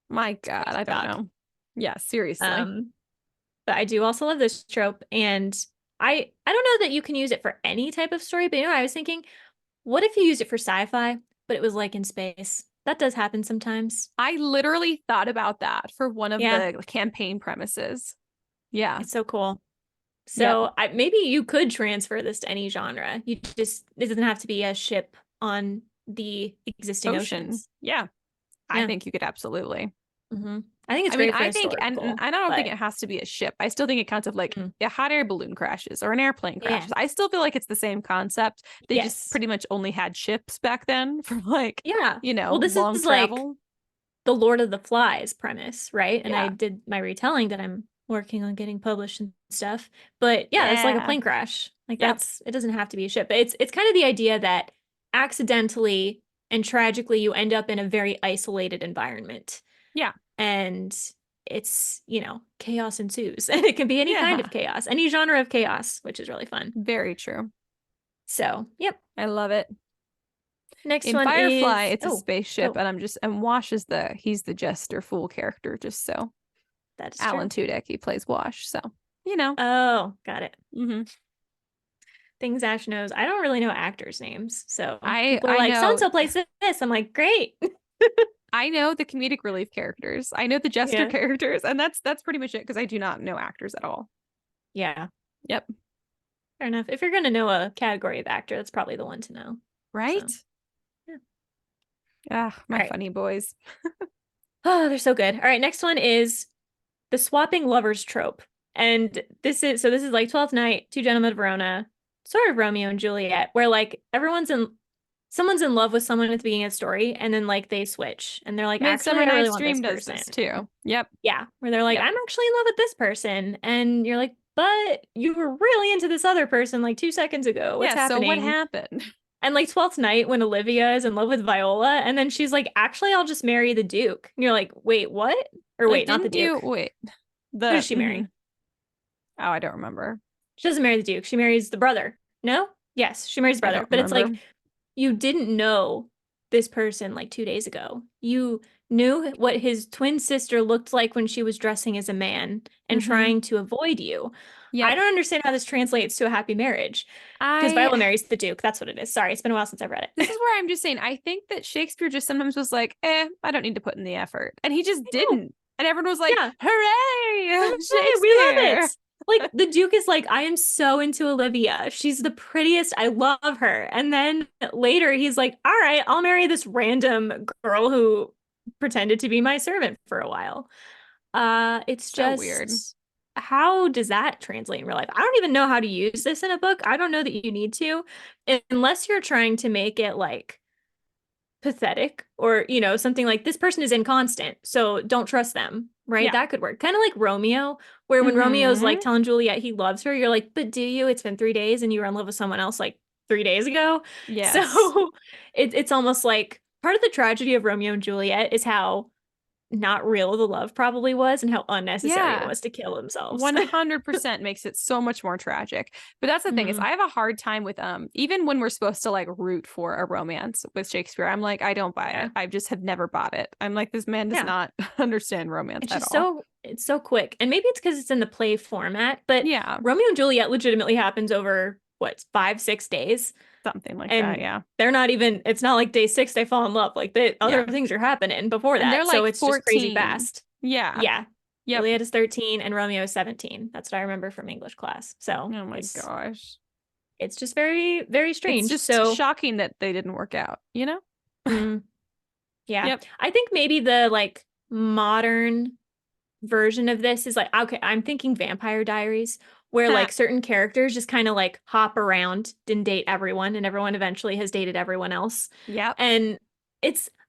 My It's God, crazy I don't talk. know. Yeah, seriously. Um, but I do also love this trope, and I don't know that you can use it for any type of story, but I was thinking, what if you used it for sci-fi, but it was like in space? That does happen sometimes. I literally thought about that for one of Yeah, the campaign premises. Yeah. it's so cool. Yep. So maybe you could transfer this to any genre. It doesn't have to be a ship on the existing Ocean. oceans. Yeah. I Yeah. think you could absolutely. Hmm. I think it's I mean, great for I think, and historical, I don't think but it has to be a ship. I still think it counts of like mm, a hot air balloon crashes or an airplane yeah. crashes. I still feel like it's the same concept. They just Yes. pretty much only had ships back then for like, Yeah. Well, this long is like travel. the Lord of the Flies premise, right? And I Yeah. did my retelling that I'm working on getting published and stuff. But yeah, it's like a Yeah. plane crash. Like Yep. it doesn't have to be a ship. But it's kind of the idea that accidentally and tragically you end up in a very isolated environment. Yeah. And it's, chaos ensues. And it can be any kind Yeah. of chaos, any genre of chaos, which is really fun. Very true. So, yep. I love it. Next In one Firefly, is it's a spaceship, go. and Wash is he's the jester fool character, just so. That is Alan true. Tudyk, he plays Wash, so you know. Oh, got it. Hmm. Things Ash knows. I don't really know actors' names. So I people are I like, so and know so plays this. I'm like, great. I know the comedic relief characters. I know the jester Yeah. characters, and that's pretty much it because I do not know actors at all. Yeah. Yep. Fair enough. If you're going to know a category of actor, that's probably the one to know. Right? So, yeah. Ah, All my right. funny boys. Oh, they're so good. All right. Next one is the swapping lovers trope. And this is like 12th Night, Two Gentlemen of Verona, sort of Romeo and Juliet, where like someone's in love with someone at the beginning of the story, and then like they switch and they're like, actually, Midsummer I really Night's want this Dream does person. this too. Yep. Yeah, where they're like, Yep. I'm actually in love with this person. And you're like, but you were really into this other person like 2 seconds ago. What's Yeah, so what happening? happened? And like 12th Night when Olivia is in love with Viola, and then she's like, actually, I'll just marry the Duke. And you're like, wait, what? Or Like, wait, not the didn't you Duke. wait? Who does she marry? Oh, I don't remember. She doesn't marry the Duke. She marries the brother. No? Yes, she marries the I brother. don't But it's like remember. you didn't know this person like 2 days ago. You knew what his twin sister looked like when she was dressing as a man and Mm-hmm. trying to avoid you. I Yep. don't understand how this translates to a happy marriage because I Viola marries the Duke. That's what it is. Sorry, it's been a while since I've read This it. is where I'm just saying, I think that Shakespeare just sometimes was like, I don't need to put in the effort. And he just I know. didn't. And everyone was like, Yeah. hooray, Hooray, we love Shakespeare. it. Like the Duke is like, I am so into Olivia. She's the prettiest. I love her. And then later he's like, all right, I'll marry this random girl who pretended to be my servant for a while. It's So weird. just how does that translate in real life? I don't even know how to use this in a book. I don't know that you need to, unless you're trying to make it like pathetic or, something like this person is inconstant, so don't trust them, right? Yeah. That could work. Kind of like Romeo, where when Romeo's like telling Juliet he loves her, you're like, but do you? It's been 3 days and you were in love with someone else like 3 days ago. Yes. So it's almost like part of the tragedy of Romeo and Juliet is how not real the love probably was and how unnecessary it Yeah. was to kill themselves. 100% makes it so much more tragic. But that's the thing is Mhm. I have a hard time with even when we're supposed to like root for a romance with Shakespeare, I'm like, I don't buy Yeah. it. I just have never bought it. I'm like, this man does Yeah. not understand romance It's at just all. it's so quick. And maybe it's because it's in the play format, but Yeah. Romeo and Juliet legitimately happens over what, 5, 6 days. Something like that. And Yeah. they're not even, it's not like day 6 they fall in love. Like the Yeah. other things are happening before And they're that. So like it's just crazy 14. fast. Yeah. Yeah. Yep. Juliet is 13 and Romeo is 17. That's what I remember from English class. So Oh my gosh. it's just very, very It's strange. just So shocking that they didn't work out, you know? mm, yeah. Yep. I think maybe the like modern version of this is like, okay, I'm thinking Vampire Diaries, where like certain characters just kind of like hop around, didn't date everyone, and everyone eventually has dated everyone else. Yep. And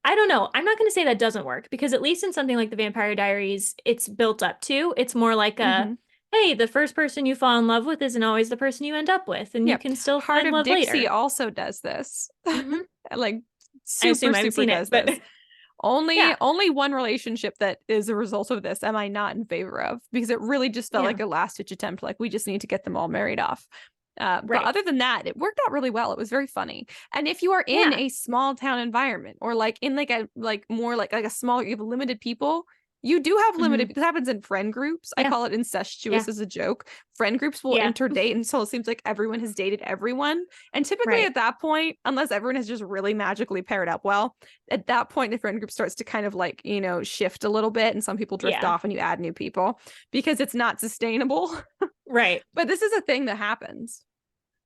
I don't know. I'm not going to say that doesn't work because at least in something like the Vampire Diaries, it's built up to. It's more like Mm-hmm. hey, the first person you fall in love with isn't always the person you end up with, and you Yep. can still Heart find of love Dixie later. also does this. Hmm. Like I super, assume I haven't super seen it, does but this. Only yeah, only one relationship that is a result of this am I not in favor of because it really just felt yeah, like a last ditch attempt. Like we just need to get them all married off. But right. other than that, it worked out really well. It was very funny. And if you are in Yeah. a small town environment or like in like a like more like a small, you have limited people, you do have limited. Hmm. This happens in friend groups. I Yeah. call it incestuous Yeah. as a joke. Friend groups will Yeah. interdate until it seems like everyone has dated everyone. And typically Right. at that point, unless everyone has just really magically paired up well, at that point the friend group starts to kind of like, shift a little bit and some people drift Yeah. off and you add new people because it's not sustainable. Right. But this is a thing that happens.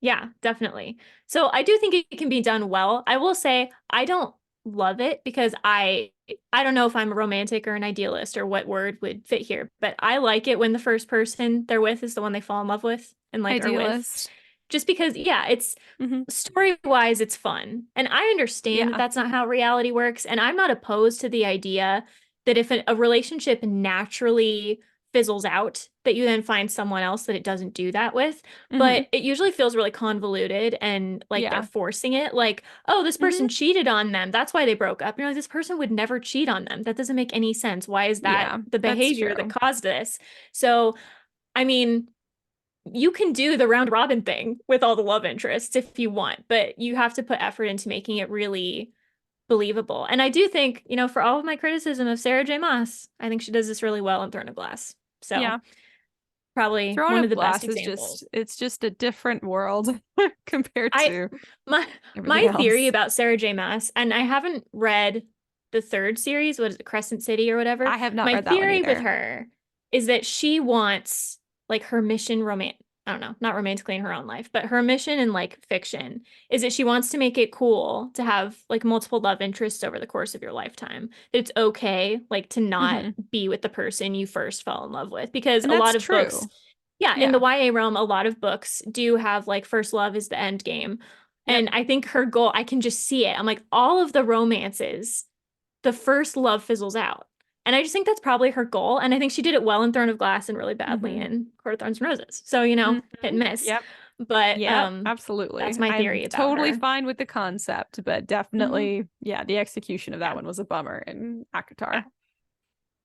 Yeah, definitely. So I do think it can be done well. I will say I don't love it because I don't know if I'm a romantic or an idealist or what word would fit here, but I like it when the first person they're with is the one they fall in love with and like are with. Idealist. Just because, yeah, it's Mm-hmm. story-wise, it's fun. And I understand that Yeah. that's not how reality works. And I'm not opposed to the idea that if a relationship naturally fizzles out, that you then find someone else that it doesn't do that with. Mm-hmm. But it usually feels really convoluted and like they're Yeah. forcing it. Like, oh, this Mm-hmm. person cheated on them. That's why they broke up. You're like, this person would never cheat on them. That doesn't make any sense. Why is that Yeah, the that's behavior that true. caused this? So, I mean, you can do the round robin thing with all the love interests if you want, but you have to put effort into making it really believable. And I do think, for all of my criticism of Sarah J. Maas, I think she does this really well in Throne of Glass. So Yeah. probably Throne one of of the best Glass is examples. just a different world compared I to my everything my theory else. about Sarah J. Maas, and I haven't read the third series, what is it, Crescent City or whatever. I have not My read that one theory with either. her is that she wants like her mission I don't know, not romantically in her own life, but her mission in like fiction is that she wants to make it cool to have like multiple love interests over the course of your lifetime. That it's okay like to not Mm-hmm. be with the person you first fell in love with because And a that's lot of books, true. yeah, in the Yeah. YA realm, a lot of books do have like first love is the end game. Yep. And I think her goal, I can just see it. I'm like, all of the romances, the first love fizzles out. And I just think that's probably her goal. And I think she did it well in Throne of Glass and really badly Mm-hmm. in Court of Thorns and Roses. So, hit Mm-hmm. and miss. Yep. But Yep. that's Absolutely. my I'm theory about totally her. fine with the concept, but Hmm. definitely, yeah, the execution of that Yeah. one was a bummer in Yeah. Akatar.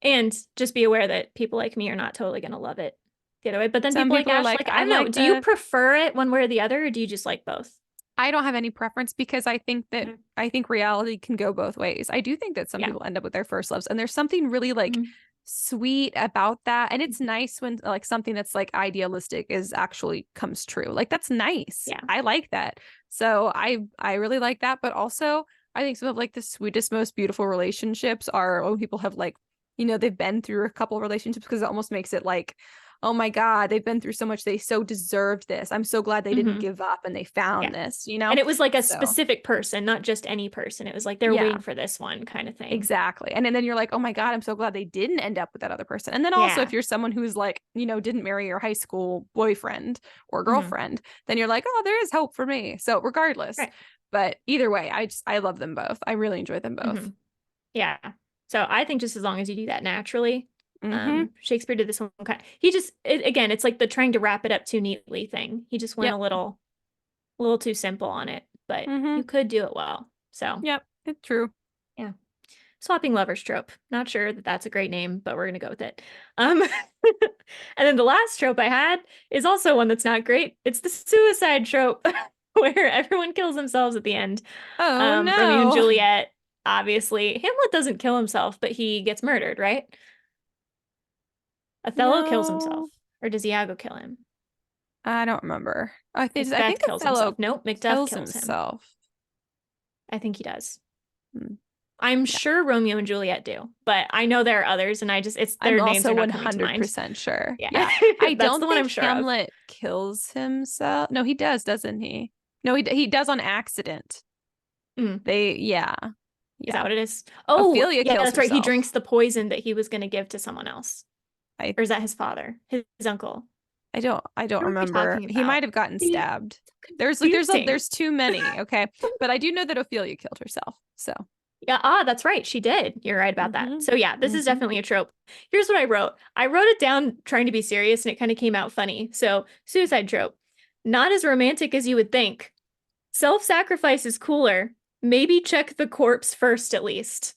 And just be aware that people like me are not totally going to love it the other way. But then Some people like people are Ash, like, like, I I don't know, like do you the prefer it one way or the other, or do you just like both? I don't have any preference because Mhm. I think reality can go both ways. I do think that some Yeah. people end up with their first loves, and there's something really like Mhm. sweet about that. And it's nice when like something that's like idealistic is actually comes true. Like that's nice. Yeah. I like that. So I really like that. But also I think some of like the sweetest, most beautiful relationships are when people have like, they've been through a couple relationships because it almost makes it like oh my God, they've been through so much. They so deserved this. I'm so glad they didn't Hmm. give up and they found Yeah. this, And it was like a So specific person, not just any person. It was like they're yeah, waiting for this one kind of thing. exactly. And then you're like, oh my God, I'm so glad they didn't end up with that other person. And then also, if Yeah. you're someone who's like, didn't marry your high school boyfriend or Hmm. girlfriend, then you're like, oh, there is hope for me. So regardless, Right. but either way, I love them both. I really enjoy them Hmm. both. Yeah. So I think just as long as you do that naturally, Mm-hmm. Shakespeare did this one kind. He just again, it's like the trying to wrap it up too neatly thing. He just went Yep. a little too simple on it, but Mm-hmm. you could do it well. So Yep. It's true. yeah, swapping lovers trope. Not sure that that's a great name, but we're gonna go with it. Um, and then the last trope I had is also one that's not great. It's the suicide trope, where everyone kills themselves at the end. Oh Romeo and no. Juliet. Obviously, Hamlet doesn't kill himself, but he gets murdered, right? Othello kills himself, No. or does Iago kill him? I don't remember. I think Macbeth kills himself. Othello Nope, Macduff kills kills him. himself. I think he does. Hmm. I'm Yeah. sure Romeo and Juliet do, but I know there are others, and it's I'm their names also are not coming to mind. 100% sure. Yeah, Yeah. I that's don't the one I'm think sure of. Hamlet kills himself. No, he does, doesn't he? No, he does on accident. Mm, Yeah. is that Yeah. what it is? Oh, Ophelia yeah, kills that's right. He herself. drinks the poison that he was going to give to someone else, I or is that his father, his uncle? I don't What are we remember. talking He might about? have gotten See, stabbed. confusing. There's too many, okay? But I do know that Ophelia killed herself. So, Yeah, that's right. She did. You're right about that. hmm So yeah, this is hmm definitely a trope. Here's what I wrote. I wrote it down trying to be serious and it kind of came out funny. So, suicide trope. Not as romantic as you would think. Self-sacrifice is cooler. Maybe check the corpse first at least.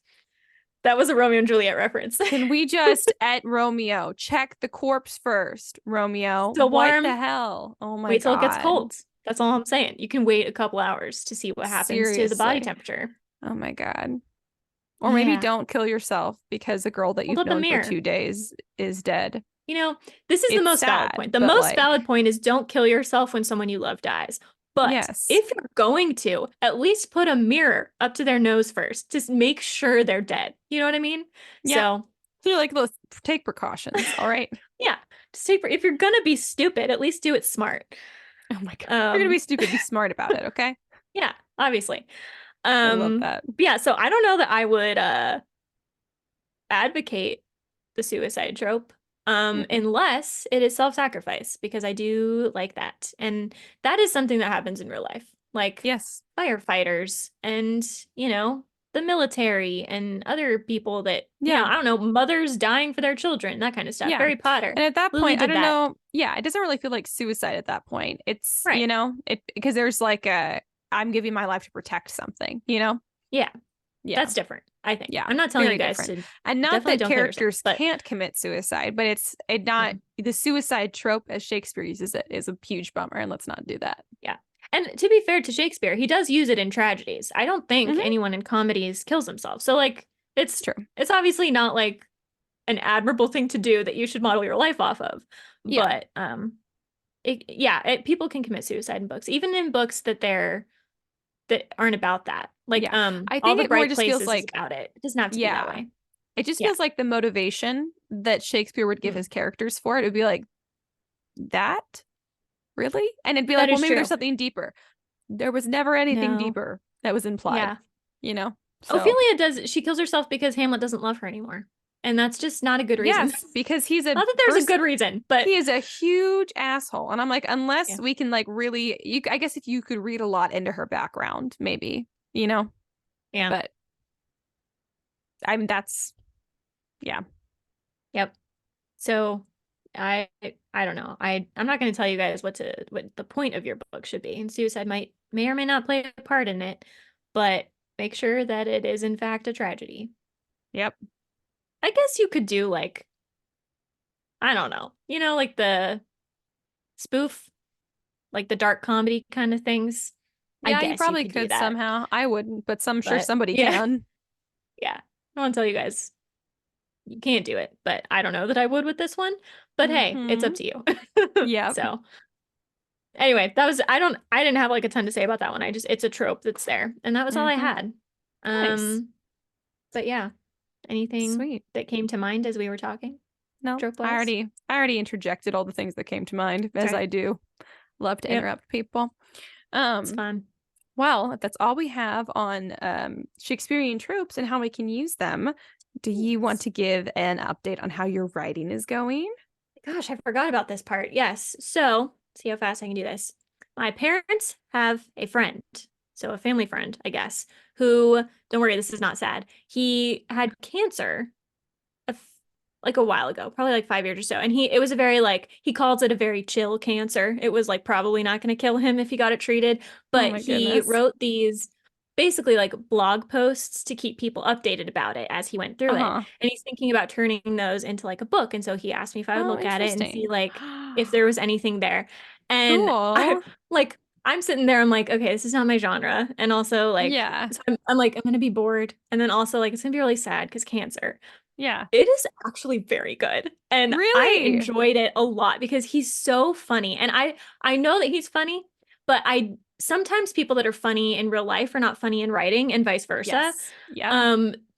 That was a Romeo and Juliet reference. can we just at Romeo check the corpse first, Romeo? Still What the warm. hell? Oh my Wait till it gets God. cold. That's all I'm saying. You can wait a couple hours to see what happens to the body Seriously. temperature. Oh my God. Or maybe Yeah. don't kill yourself because the girl that Hold you've up a known for mirror. 2 days is dead. You know, this is the It's most valid sad, point. The but most like, valid point is don't kill yourself when someone you love dies. But yes. if you're going to, at least put a mirror up to their nose first. Just make sure they're dead. You know what I mean? Yep. So, So you're like, let's take precautions. All right. yeah, just take, if you're gonna be stupid, at least do it smart. Oh my God. If you're gonna be stupid, be smart about it, okay? Yeah, obviously. I love that. Yeah, so I don't know that I would advocate the suicide trope Mm-mm. unless it is self-sacrifice because I do like that. And that is something that happens in real life. Like Yes. firefighters and, the military and other people that, Yeah. I don't know, mothers dying for their children, that kind of stuff. Yeah. Harry Potter. And at that Lily point, I did don't that. know. Yeah, it doesn't really feel like suicide at that point. It's, Right. it because there's like I'm giving my life to protect something, Yeah. Yeah. That's different, I think. Yeah. I'm not telling Very you guys different. to And not definitely that don't kill yourself, characters but can't commit suicide, but it's not the suicide trope as Shakespeare uses it is a huge bummer. And let's not do that. yeah. And to be fair to Shakespeare, he does use it in tragedies. I don't think Hmm. anyone in comedies kills himself. So like It's true. it's obviously not like an admirable thing to do that you should model your life off of. Yeah. But people can commit suicide in books, even in books that aren't about that. Like Yeah. I All think the it more Bright just feels Places is like, about it. It doesn't have to be that yeah, way. it just Yeah. feels like the motivation that Shakespeare would give Mm. his characters for it would be like, that really? And it'd be That like, well, is maybe true. there's something deeper. There was never anything No. deeper that was implied, Yeah. So, Ophelia she kills herself because Hamlet doesn't love her anymore. And that's just not a good reason. yes, because he's Not that there's a good reason, but he is a huge asshole. And I'm like, unless yeah. we can like really, I guess if you could read a lot into her background, maybe, Yeah. but that's, yeah. Yep. So I don't know. I'm not going to tell you guys what the point of your book should be. And suicide may or may not play a part in it, but make sure that it is in fact a tragedy. Yep. I guess you could do like, I don't know, like the spoof, like the dark comedy kind of things. I Yeah, you guess you probably could do could that. somehow. I wouldn't, but I'm sure But somebody yeah, can. yeah. I don't want to tell you guys you can't do it, but I don't know that I would with this one. But hey, it's up to you. Yeah. So anyway, I didn't have like a ton to say about that one. It's a trope that's there. And that was all I had. Nice. But yeah, anything Sweet. that came to mind as we were talking? No, trope I wise. already interjected all the things that came to mind, as Sorry. I do. Love to Yep. interrupt people. It's fun. Well, that's all we have on Shakespearean tropes and how we can use them. Do you want Yes. to give an update on how your writing is going? Gosh, I forgot about this part. Yes. So, see how fast I can do this. My parents have a friend, so a family friend, I guess, who, don't worry, this is not sad. He had cancer like a while ago, probably like 5 years or so. And it was a very like, he calls it a very chill cancer. It was like probably not going to kill him if he got it treated. Oh But my he goodness. wrote these basically like blog posts to keep people updated about it as he went through it. Uh-huh. And he's thinking about turning those into like a book. And so he asked me if I would Oh, look at it and interesting. see like if there was anything there. And I Cool. like, I'm sitting there, I'm like, okay, this is not my genre. And also like, Yeah. so I'm like, I'm gonna be bored. And then also like, it's gonna be really sad because cancer. Yeah. It is actually very good. And I Really? enjoyed it a lot because he's so funny. And I know that he's funny, but I sometimes people that are funny in real life are not funny in writing and vice versa. Yes. Yep.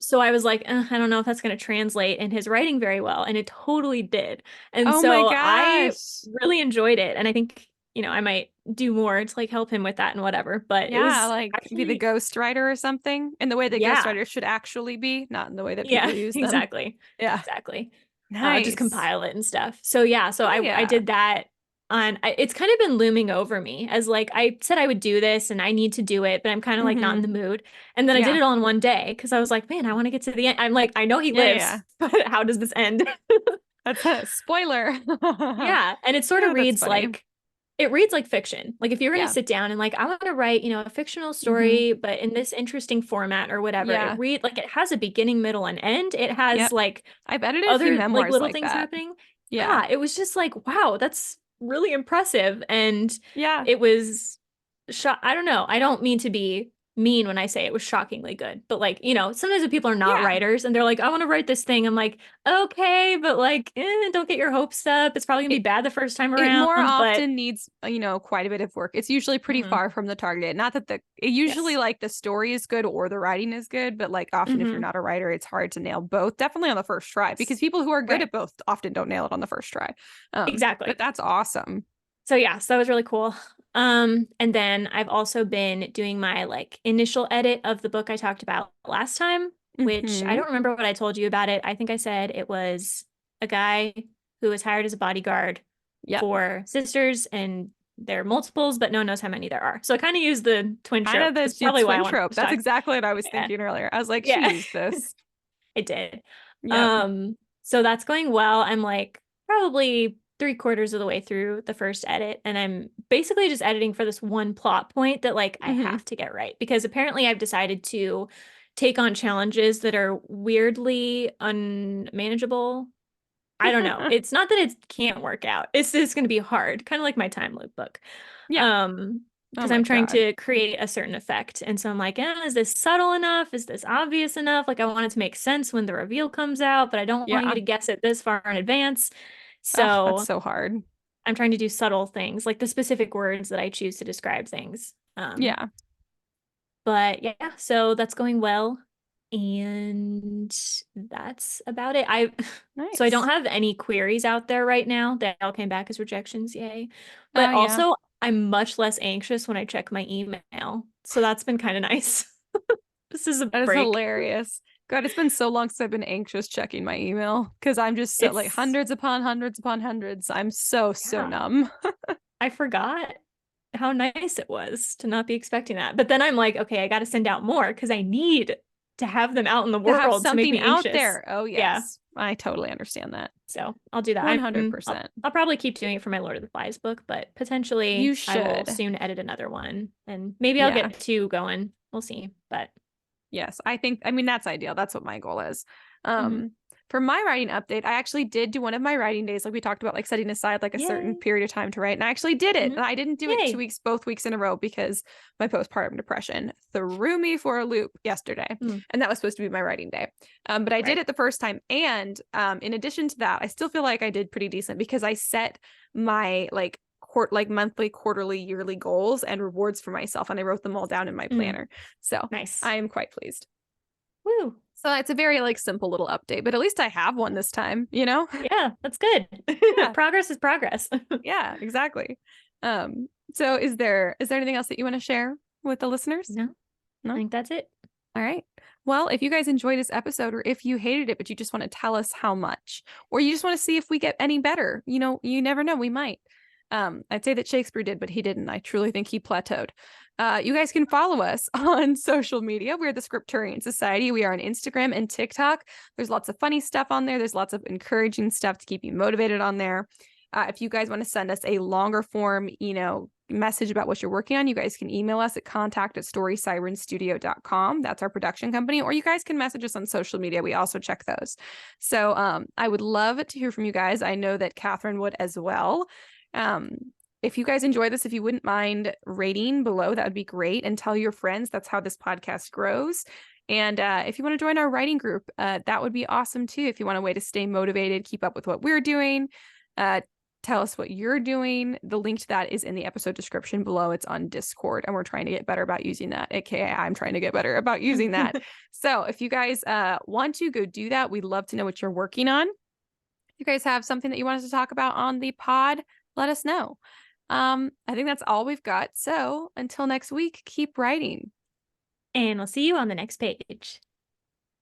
So I was like, I don't know if that's going to translate in his writing very well, and it totally did. And Oh my so I gosh. really enjoyed it, and I think, I might do more to like help him with that and whatever, but it Yeah, was like be the actually ghostwriter or something in the way that yeah. ghostwriters should actually be, not in the way that Yeah, people use them. exactly. Yeah. Exactly. Just Nice. compile it and stuff. So yeah, so Oh I yeah. did that it's kind of been looming over me as like I said I would do this and I need to do it, but I'm kind of like not in Mm-hmm. the mood. And then I did Yeah. it all in one day because I was like, man, I want to get to the end. I'm like, I know he Yeah, yeah. lives, but how does this end? That's a spoiler. Yeah, and it sort of Oh, that's reads funny. like it reads like fiction. Like if you're going to Yeah. sit down and like I want to write, a fictional Mm-hmm. story but in this interesting format or whatever, Yeah. it has a beginning, middle and end. It has Yep. like I've edited a few other like memoirs little like things that. happening. Yeah. Yeah, it was just like, wow, that's really impressive. And Yeah. it was I don't know. I don't mean to be mean when I say it was shockingly good, but like, sometimes when people are not Yeah. writers and they're like, I want to write this thing. I'm like, okay, but like, don't get your hopes up. It's probably gonna be It bad the first time it more around, but often needs, quite a bit of work. It's usually pretty mhm, far from the target. Not that it usually yes. like the story is good or the writing is good, but like often if you're Hmm. not a writer, it's hard to nail both. Definitely on the first try because people who are good Right. at both often don't nail it on the first try. But Exactly. that's awesome. So yeah, so that was really cool. And then I've also been doing my like initial edit of the book I talked about last time, which I Mm-hmm. don't remember what I told you about it. I think I said it was a guy who was hired as a bodyguard Yep. for sisters and there are multiples, but no one knows how many there are. So I kind of used the twin Kind of trope. That's the probably why I twin wanted trope. to That's talk. exactly what I was Yeah. thinking earlier. I was like, she Yeah. used this. It did. Yep. So that's going well. I'm like probably 3/4 of the way through the first edit, and I'm basically just editing for this one plot point that like I Mm-hmm. have to get right because apparently I've decided to take on challenges that are weirdly unmanageable. I don't know. It's not that it can't work out. It's just going to be hard, kind of like my time loop book. Yeah. Um, Oh because my I'm trying God. to create a certain effect. And so I'm like, is this subtle enough? Is this obvious enough? Like I want it to make sense when the reveal comes out, but I don't want you Yeah. to guess it this far in advance. Oh, that's So so hard. I'm trying to do subtle things, like the specific words that I choose to describe things. Yeah. But yeah, so that's going well. And that's about it. So I don't Nice. have any queries out there right now. They all came back as rejections, yay. Oh But yeah. also I'm much less anxious when I check my email. So that's been kind of nice. This is a That is break. hilarious. God, it's been so long since I've been anxious checking my email because I'm just so like It's hundreds upon hundreds upon hundreds. I'm so yeah. numb. I forgot how nice it was to not be expecting that. But then I'm like, okay, I got to send out more because I need to have them out in the To have world to make something me out anxious. there. Oh Yeah. yes. I totally understand that. So I'll do that. I'll, 100%. I'll probably keep doing it for my Lord of the Flies book, but You potentially I will should. soon edit another one and maybe I'll Yeah. get two going. We'll see. But Yes. I mean, that's ideal. That's what my goal is. mhm. For my writing update, I actually did do one of my writing days, like we talked about, like setting aside like a certain Yay. period of time to write. And I actually did it. Mhm. And I didn't do it Yay. both weeks in a row because my postpartum depression threw me for a loop yesterday. Mm, And that was supposed to be my writing day. But I did right. it the first time. And in addition to that, I still feel like I did pretty decent because I set my like monthly, quarterly, yearly goals and rewards for myself. And I wrote them all down in my Mm, planner. So nice. I am quite pleased. Woo. So it's a very like simple little update, but at least I have one this time, you know? Yeah, that's good. Yeah. Progress is progress. Yeah, exactly. So is there anything else that you want to share with the listeners? No, No? I think that's it. All right. Well, if you guys enjoyed this episode, or if you hated it, but you just want to tell us how much, or you just want to see if we get any better, you know, you never know, we might. I'd say that Shakespeare did, but he didn't. I truly think he plateaued. You guys can follow us on social media. We're the Scripturient Society. We are on Instagram and TikTok. There's lots of funny stuff on there. There's lots of encouraging stuff to keep you motivated on there. If you guys want to send us a longer form, you know, message about what you're working on, you guys can email us at contact@storysirenstudio.com. That's our production company. Or you guys can message us on social media. We also check those. So I would love to hear from you guys. I know that Catherine would as well. If you guys enjoy this, if you wouldn't mind rating below, that would be great. And tell your friends. That's how this podcast grows. And if you want to join our writing group, that would be awesome too. If you want a way to stay motivated, keep up with what we're doing, tell us what you're doing. The link to that is in the episode description below. It's on Discord, and we're trying to get better about using that, aka I'm trying to get better about using that. So if you guys want to go do that, we'd love to know what you're working on. If you guys have something that you want us to talk about on the pod, let us know. I think that's all we've got. So until next week, keep writing. And I'll see you on the next page.